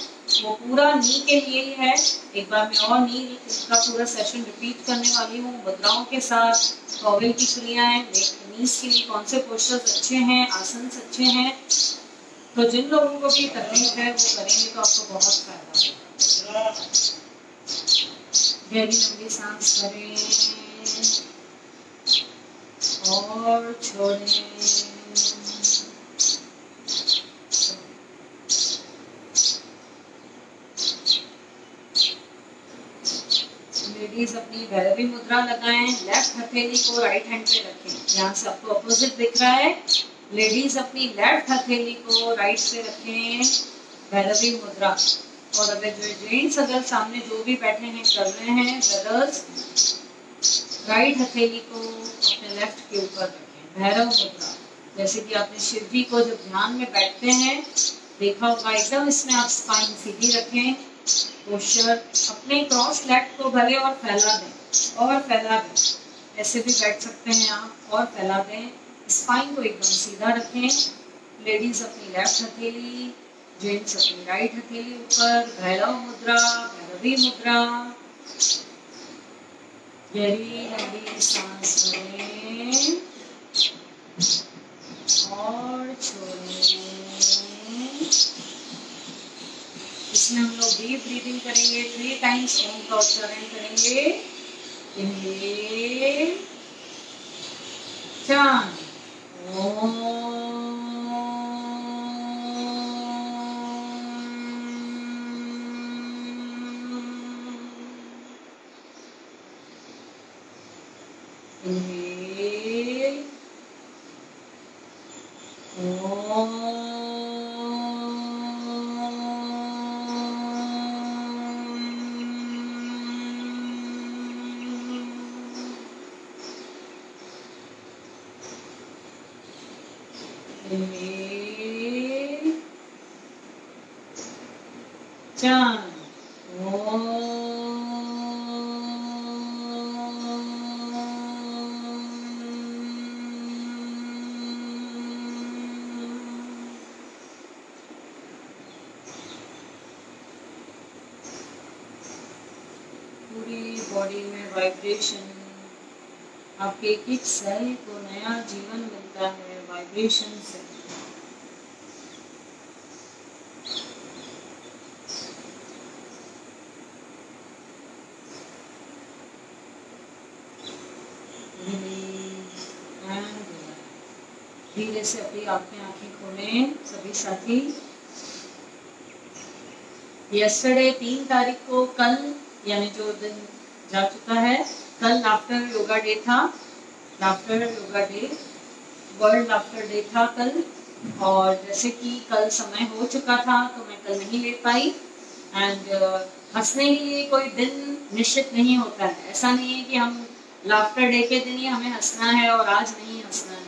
वो पूरा नी के लिए ही है। एक बार मैं और नी का पूरा सेशन रिपीट करने वाली हूँ मुद्राओं के साथ। टॉवेल की क्रियाएं, नीज के लिए कौन से पोस्चर्स अच्छे हैं, आसन अच्छे हैं। तो जिन लोगों को भी तकलीफ है वो करेंगे तो आपको बहुत फायदा होगा। गहरी लंबी सांस भरें और छोड़ें। लेडीज अपनी भैरवी मुद्रा लगाएं, लेफ्ट हथेली को राइट हैंड पे रखें। यहाँ से आपको अपोजिट दिख रहा है। लेडीज अपनी लेफ्ट हथेली को राइट पे रखें, भैरवी मुद्रा। और अगर जो जेंट्स अगर सामने जो भी बैठे हैं कर रहे हैं, ब्रदर्स राइट हथेली को अपने लेफ्ट के ऊपर रखें, भैरव मुद्रा। जैसे कि आपने शिव जी को जब ध्यान में बैठते हैं देखा होगा, एकदम इसमें आप स्पाइन सीधी रखें, पोस्चर अपने क्रॉस लेग को भले और फैला दें, और फैला दें। ऐसे भी बैठ सकते हैं आप, और फैला दें। स्पाइन को एकदम सीधा रखें। लेडीज अपनी लेफ्ट हथेली, जेंट्स अपनी राइट हथेली ऊपर, भैरव मुद्रा, भैरवी मुद्रा। गहरी लंबी सांस भरें और छोड़ें। इसमें हम लोग डीप ब्रीदिंग करेंगे, 3 टाइम्स ओम का उच्चारण करेंगे। इनहेल, चांट ओम। Inhale. Inhale. Chant. पूरी बॉडी में वाइब्रेशन, आपके एक एक सेल को नया जीवन मिलता है वाइब्रेशन से। धीरे से अपनी आपकी आंखें खोलें सभी साथी। यस्टरडे 3 तारीख को, कल यानी जो दिन जा चुका है, कल लाफ्टर योगा डे था। Laughter yoga day, world laughter day था कल। और जैसे कि कल समय हो चुका था तो मैं कल नहीं ले पाई। एंड हंसने के लिए कोई दिन निश्चित नहीं होता है। ऐसा नहीं है कि हम लाफ्टर डे के दिन ही हमें हंसना है और आज नहीं हंसना है।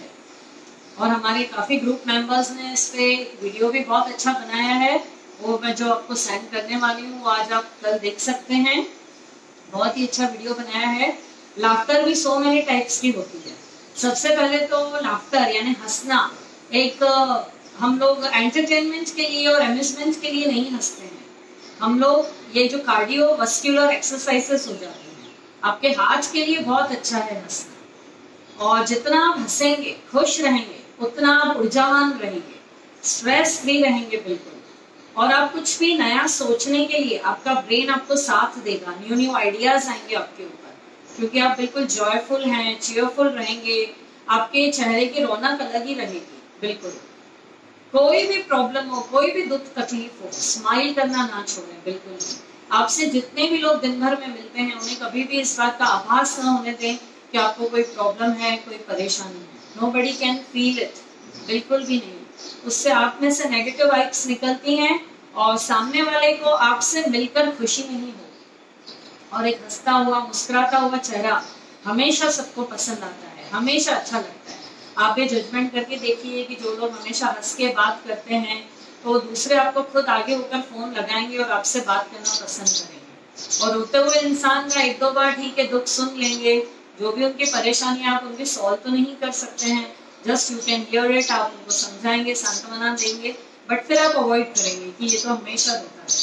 और हमारे काफ़ी ग्रुप मेंबर्स ने इस पे वीडियो भी बहुत अच्छा बनाया है, वो मैं जो आपको सेंड करने वाली हूँ वो आज आप कल देख सकते हैं। बहुत ही अच्छा वीडियो बनाया है। लाफ्टर भी सो मेनी टाइप्स की होती है। सबसे पहले तो लाफ्टर यानी हंसना, एक हम लोग एंटरटेनमेंट के लिए और अम्यूजमेंट के लिए नहीं हंसते हैं। हम लोग ये जो कार्डियो वस्कुलर एक्सरसाइजेस हो जाती हैं, आपके हार्ट के लिए बहुत अच्छा है हंसना। और जितना आप हंसेंगे, खुश रहेंगे, उतना आप ऊर्जावान रहेंगे, स्ट्रेस फ्री रहेंगे बिल्कुल। और आप कुछ भी नया सोचने के लिए आपका ब्रेन आपको साथ देगा, न्यू न्यू आइडियाज आएंगे आपके ऊपर, क्योंकि आप बिल्कुल जॉयफुल हैं, चीयरफुल रहेंगे। आपके चेहरे की रौनक अलग ही रहेगी बिल्कुल। कोई भी प्रॉब्लम हो, कोई भी दुख तकलीफ हो, स्माइल करना ना छोड़ें बिल्कुल। आपसे जितने भी लोग दिन भर में मिलते हैं उन्हें कभी भी इस बात का आभास न होने दें कि आपको कोई प्रॉब्लम है, कोई परेशानी है। Nobody can feel it, बिल्कुल भी नहीं। उससे आप में से नेगेटिव वाइब्स निकलती हैं और सामने वाले को आपसे मिलकर खुशी नहीं हो। और एक हंसता हुआ मुस्कुराता हुआ चेहरा हमेशा सबको पसंद आता है, हमेशा अच्छा लगता है। आप ये जजमेंट करके देखिए कि जो लोग हमेशा हंस के बात करते हैं तो दूसरे आपको खुद आगे होकर फोन लगाएंगे और आपसे बात करना पसंद करेंगे। और रोते हुए इंसान का 1-2 बार ठीक है दुख सुन लेंगे, जो भी उनकी परेशानियां आप उनके सॉल्व तो नहीं कर सकते हैं, just you can hear it, आप उनको समझाएंगे, सांत्वना देंगे, बट फिर आप अवॉइड करेंगे कि ये तो हमेशा होता है।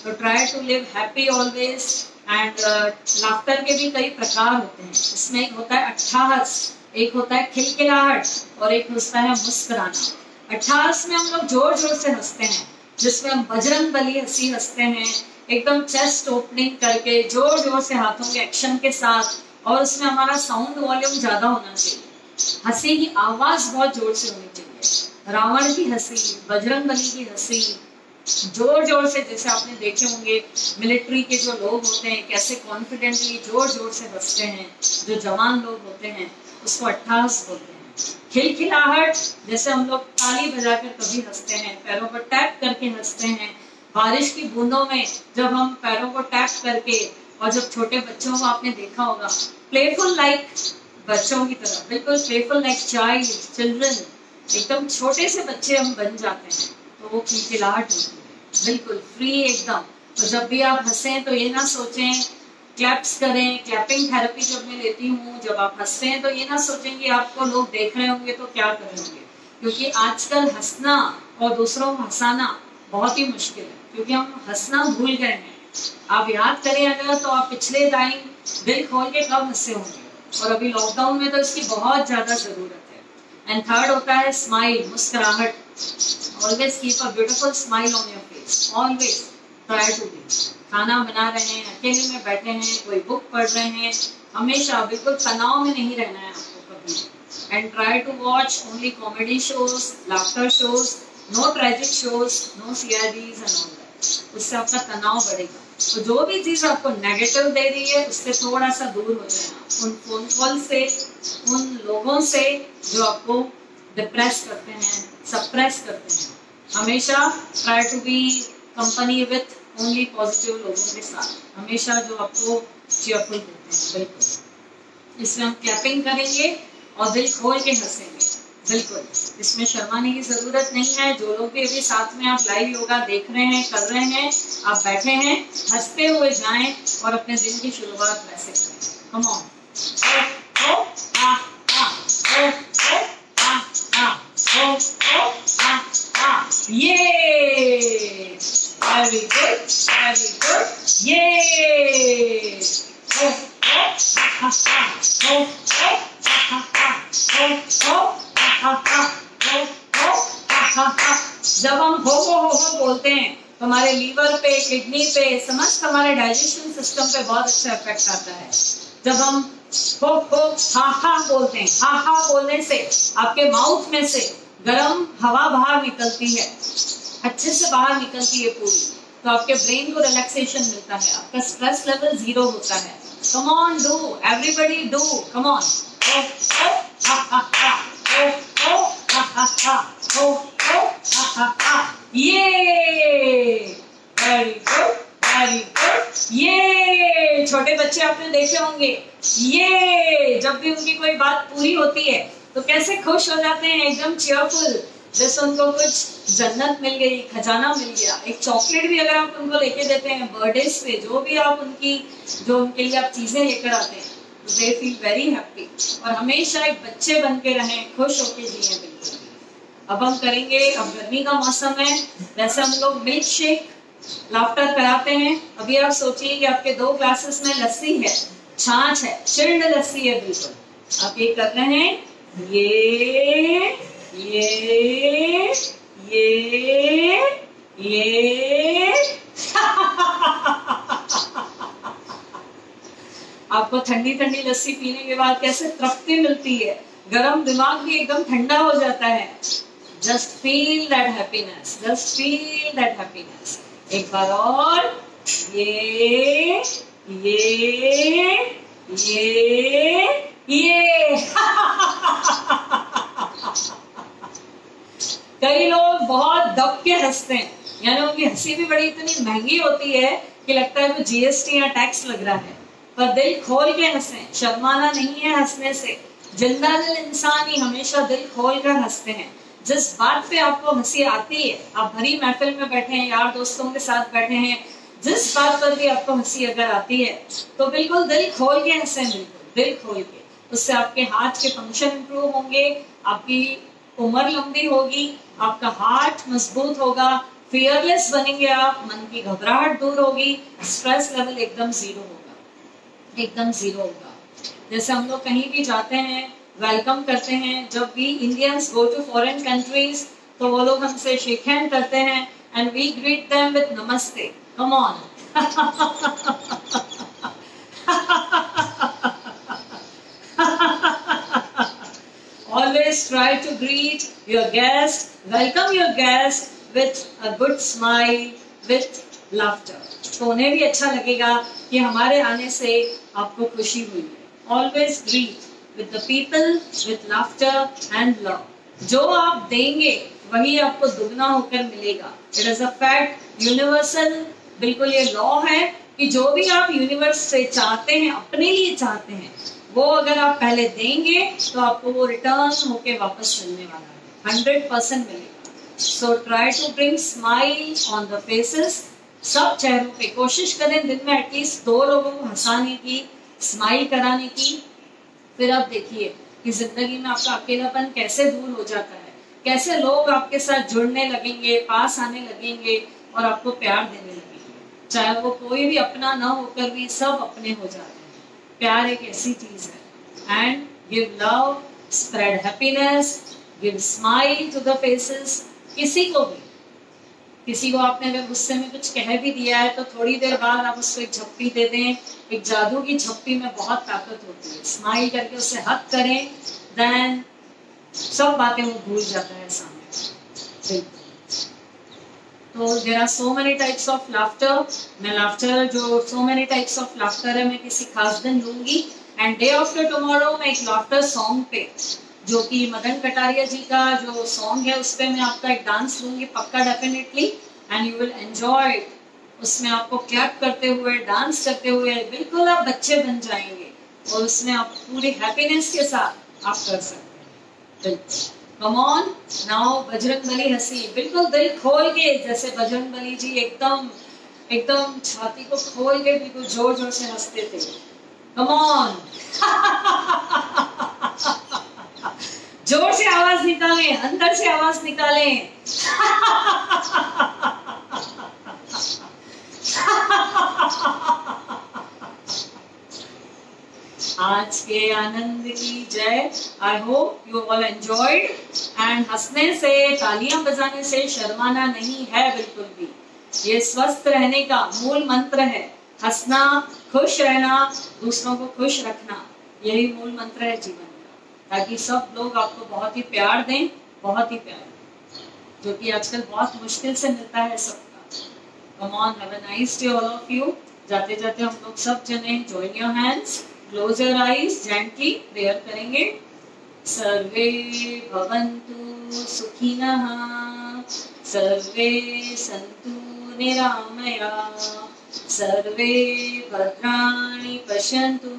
तो try to live happy always. And laughter के भी कई प्रकार होते हैं। इसमें एक होता है अट्ठाहस, एक होता है खिलखिलाहट और एक होता है मुस्कुराना। अट्ठाहस में हम लोग जोर जोर से हंसते हैं, जिसमें हम बजरंग बली हंसी हंसते हैं, एकदम चेस्ट ओपनिंग करके जोर जोर से हाथों के एक्शन के साथ, और उसमें हमारा साउंड वॉल्यूम ज्यादा होना चाहिए। हंसी की आवाज बहुत जोर से होनी चाहिए। रावण की हंसी, बजरंग बली की हंसी, जोर जोर से, जैसे आपने देखे होंगे मिलिट्री के जो लोग होते हैं कैसे कॉन्फिडेंटली जोर जोर से हंसते हैं, जो जवान लोग होते हैं, उसको अट्ठाहस बोलते हैं। खिलखिलाहट, जैसे हम लोग ताली बजाकर कभी हंसते हैं, पैरों पर टैप करके हंसते हैं। बारिश की बूंदों में जब हम पैरों को टैप करके, और जब छोटे बच्चों को आपने देखा होगा प्लेफुल लाइक बच्चों की तरह, बिल्कुल प्लेफुल लाइक चाइल्ड चिल्ड्रन, एकदम छोटे से बच्चे हम बन जाते हैं, तो वो खिलखिलाहट होती है, बिल्कुल फ्री एकदम। तो जब भी आप हंसें तो ये ना सोचें, क्लैप्स करें, क्लैपिंग थेरेपी जब मैं लेती हूँ, जब आप हंसते हैं तो ये ना सोचें कि आपको लोग देख रहे होंगे तो क्या करेंगे, क्योंकि आजकल हंसना और दूसरों को हंसाना बहुत ही मुश्किल है, क्योंकि हम हंसना भूल गए हैं। आप याद करें अगर, तो आप पिछले टाइम दिल खोल के कब हंसे होंगे, और अभी लॉकडाउन में तो इसकी बहुत ज्यादा जरूरत है। एंड थर्ड होता है स्माइल, मुस्कुराहट। Always keep a beautiful smile on your face, always try to be. खाना बना रहे हैं, अकेले में बैठे हैं, कोई बुक पढ़ रहे हैं, हमेशा बिल्कुल तनाव में नहीं रहना है आपको कभी। And try to watch only comedy shows, laughter shows, no tragic shows, no CIDs and all that. उससे आपका तनाव बढ़ेगा। तो जो भी चीज आपको नेगेटिव दे रही है उससे थोड़ा सा दूर हो जाना, उन फोन कॉल से, उन लोगों से जो आपको डिप्रेस करते हैं, सप्रेस करते हैं। हमेशा try to be company with only positive लोगों के साथ, हमेशा जो आपको चीयरफुल देते हैं। बिल्कुल इसमें हम क्लैपिंग करेंगे और दिल खोल के हंसेंगे। बिल्कुल इसमें शर्माने की जरूरत नहीं है। जो लोग भी अभी साथ में आप लाइव योगा देख रहे हैं, कर रहे हैं, आप बैठे हैं, हंसते हुए जाएं और अपने दिन की शुरुआत वैसे करें। कम ऑन, ओ ओ आ आ, ओ ओ आ आ, ओ ओ आ आ, ये वेरी गुड, वेरी गुड, ये ओ ओ आ आ, ओ ओ आ आ, ओ ओ। जब हम हो बोलते हैं तो हमारे लीवर पे, किडनी पे, समस्त हमारे डाइजेशन सिस्टम पे बहुत अच्छा इफेक्ट आता है। जब हम हा बोलते हैं, हा बोलने से आपके माउथ में से गर्म हवा बाहर निकलती है, अच्छे से बाहर निकलती है पूरी, तो आपके ब्रेन को रिलैक्सेशन मिलता है, आपका स्ट्रेस लेवल 0 होता है। Come on, do everybody, do come on, ये वेरी गुड, वेरी गुड, ये छोटे बच्चे आपने देखे होंगे, ये जब भी उनकी कोई बात पूरी होती है तो कैसे खुश हो जाते हैं, एकदम चीयरफुल, जैसे उनको कुछ जन्नत मिल गई, खजाना मिल गया। एक चॉकलेट भी अगर आप उनको लेके देते हैं बर्थडे पे, जो भी आप उनकी, जो उनके लिए आप चीजें लेकर आते हैं, दे फील वेरी हैप्पी। और हमेशा एक बच्चे बन के रहें, खुश होके जिए। बिल्कुल अब हम करेंगे, अब गर्मी का मौसम है, वैसे हम लोग मिल्क शेक लाफ्टर कराते हैं। अभी आप सोचिए कि आपके 2 ग्लासेस में लस्सी है, छाछ है, चिल्ड लस्सी है। बिल्कुल आप ये कर रहे हैं, ये आपको ठंडी ठंडी लस्सी पीने के बाद कैसे तृप्ति मिलती है, गरम दिमाग भी एकदम ठंडा हो जाता है। Just feel that happiness, just feel that happiness. एक बार और, ये कई लोग बहुत दब के हंसते हैं, यानी उनकी हंसी भी बड़ी इतनी महंगी होती है कि लगता है वो जीएसटी या टैक्स लग रहा है। पर दिल खोल के हंसे, शर्माना नहीं है हंसने से। जिंदा दिल इंसान ही हमेशा दिल खोल कर हंसते हैं। जिस बात पे आपको हंसी आती है, आप भरी महफिल में बैठे हैं, यार दोस्तों के साथ बैठे हैं, जिस बात पर भी आपको हंसी अगर आती है तो बिल्कुल दिल खोल के हंसे, बिल्कुल दिल खोल के। उससे आपके हार्ट के फंक्शन इंप्रूव होंगे, आपकी उम्र लंबी होगी, आपका हार्ट मजबूत होगा, फियरलेस बनेंगे आप, मन की घबराहट दूर होगी, स्ट्रेस लेवल एकदम 0 होगा, एकदम 0 होगा। जैसे हम लोग कहीं भी जाते हैं, वेलकम करते हैं, जब भी Indians go to foreign countries तो वो लोग हमसे शेक हैंड करते हैं and we greet them with namaste. Come on, always try to greet your guest, welcome your guest with a good smile, with laughter. तो उन्हें भी अच्छा लगेगा कि हमारे आने से आपको खुशी हुई है। Always greet with the people with laughter and love. जो आप देंगे वही आपको दुगना होकर मिलेगा। It is a fact, universal, बिल्कुल ये लॉ है कि जो भी आप यूनिवर्स से चाहते हैं, अपने लिए चाहते हैं, वो अगर आप पहले देंगे तो आपको वो रिटर्न होके वापस मिलने वाला है, 100% मिलेगा। So try to bring smile on the faces, सब चेहरों पे कोशिश करें दिन में एटलीस्ट 2 लोगों को हंसाने की, स्माइल कराने की। फिर आप देखिए कि जिंदगी में आपका अकेलापन कैसे दूर हो जाता है, कैसे लोग आपके साथ जुड़ने लगेंगे, पास आने लगेंगे और आपको प्यार देने लगेंगे। चाहे वो कोई भी अपना ना होकर भी सब अपने हो जाते हैं। प्यार एक ऐसी चीज है। And give love, spread happiness, give smile to the faces. किसी को आपने अगर गुस्से में कुछ कह भी दिया है तो थोड़ी देर बाद आप उसको एक झप्पी दे दें। एक जादू की झप्पी में बहुत ताकत होती है। स्माइल करके उसे हक करें, देन सब बातें वो भूल जाता है सामने। तो there are so many types of laughter. मैं लाफ्टर जो so many types of laughter है मैं किसी खास दिन लूंगी। एंड डे आफ्टर टुमारो मैं एक लाफ्टर सॉन्ग पे जो कि मदन कटारिया जी का जो सॉन्ग है उस पे मैं आपका एक डांस लूंगी पक्का definitely, and you will enjoy. उसमें आपको क्लैप करते हुए डांस करते हुए बिल्कुल आप बच्चे बन जाएंगे और उसमें आप पूरी हैप्पीनेस के साथ आप कर सकते हैं। कम ऑन नाउ, बजरंगबली हंसी बिल्कुल दिल खोल के, जैसे बजरंगबली जी एकदम एकदम छाती को खोल के बिल्कुल जोर जोर से हंसते थे। कम ऑन जोर से आवाज निकालें, अंदर से आवाज निकालें। आज के आनंद की जय। I hope you all enjoyed. And हंसने से, तालियां बजाने से शर्माना नहीं है बिल्कुल भी। ये स्वस्थ रहने का मूल मंत्र है। हंसना, खुश रहना, दूसरों को खुश रखना, यही मूल मंत्र है जीवन का। ताकि सब लोग आपको बहुत ही प्यार दें, बहुत ही प्यार दें, जो कि आजकल बहुत मुश्किल से मिलता है सबका। Come on, have a nice day all of you. जाते जाते हम लोग सब जने join your hands, close your eyes, gently prayer करेंगे। सर्वे भवन्तु सुखिनः, सर्वे सन्तु निरामयाः, सर्वे भद्राणि पश्यन्तु,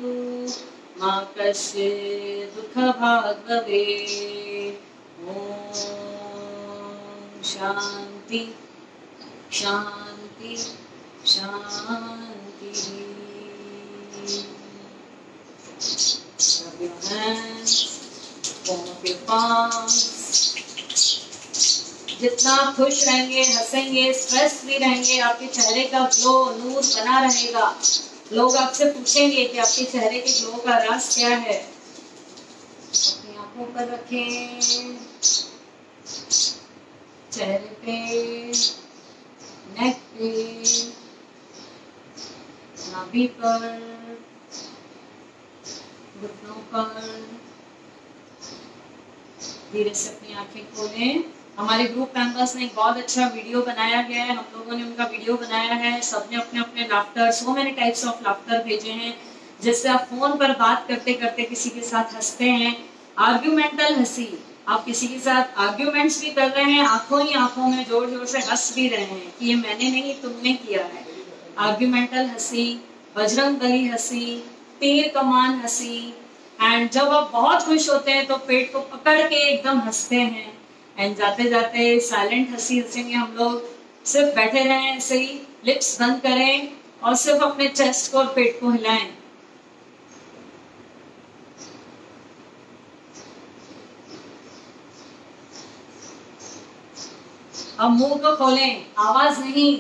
मा कश्चित् दुःखभाग् भवेत्। ॐ शान्ति शान्ति शान्ति। Rub your hands, palm of your palms. जितना खुश रहेंगे, हंसेंगे, स्ट्रेस फ्री रहेंगे, आपके चेहरे का ग्लो, नूर बना रहेगा। लोग आपसे पूछेंगे कि आपके चेहरे के ग्लो का राज क्या है। अपनी आंखों पर रखें, चेहरे पे, नेक पे, नाभि पर, घुटनों पर। धीरे से अपनी आंखें खोलें। हमारे ग्रुप मेंबर्स ने एक बहुत अच्छा वीडियो बनाया गया है, हम लोगों ने उनका वीडियो बनाया है। सबने अपने अपने laughter, so many types of laughter भेजे हैं, जिससे आप फोन पर बात करते करते किसी के साथ हंसते हैं। आर्ग्यूमेंटल हंसी, आप किसी के साथ आर्ग्यूमेंट्स भी कर रहे हैं, आंखों ही आंखों में जोर जोर से हंस भी रहे हैं कि ये मैंने नहीं तुमने किया है। आर्ग्यूमेंटल हंसी, बजरंगबली हंसी, तीर कमान हंसी। एंड जब आप बहुत खुश होते हैं तो पेट को पकड़ के एकदम हंसते हैं। एंड जाते जाते साइलेंट हंसी हंसेंगे हम लोग। सिर्फ बैठे रहें ऐसे ही, लिप्स बंद करें और सिर्फ अपने चेस्ट को और पेट को हिलाएं। अब मुंह को खोलें, आवाज नहीं।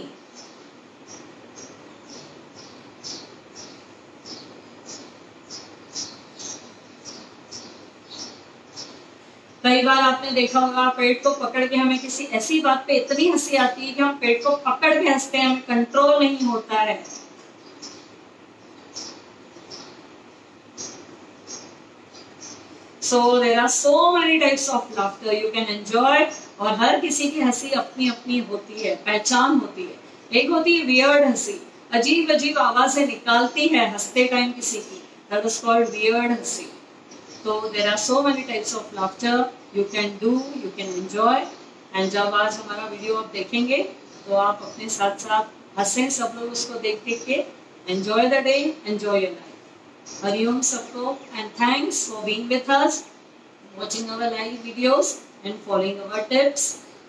कई बार आपने देखा होगा पेट को पकड़ के हमें किसी ऐसी बात पे इतनी हंसी आती है कि हम पेट को पकड़ के हंसते हैं, हमें कंट्रोल नहीं होता है। So there are so many types of laughter you can enjoy, और हर किसी की हंसी अपनी अपनी होती है, पहचान होती है। एक होती है वियर्ड हंसी, अजीब अजीब आवाजें निकालती है हंसते टाइम किसी की, that is called weird हंसी। So there are so many types of laughter you can do, you can enjoy। and जब आज हमारा वीडियो आप देखेंगे तो आप अपने साथ साथ हंसें, सब लोग उसको देख देख के। enjoy the day, enjoy your life। Hariom सबको, and thanks for being with us, watching our live videos and following our tips।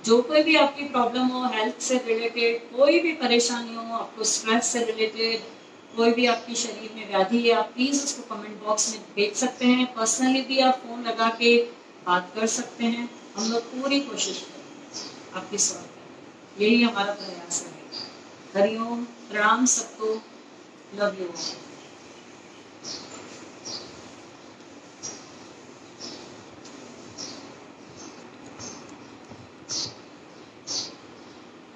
जो कोई भी आपकी प्रॉब्लम हो, हेल्थ से रिलेटेड कोई भी परेशानी हो, आपको स्ट्रेस से रिलेटेड कोई भी आपकी शरीर में व्याधि है, आप प्लीज उसको कमेंट बॉक्स में भेज सकते हैं। पर्सनली भी आप फोन लगा के बात कर सकते हैं। हम लोग पूरी कोशिश करें आपकी स्वास्थ्य, यही हमारा प्रयास है। हरिओम, प्रणाम सबको, लव यू।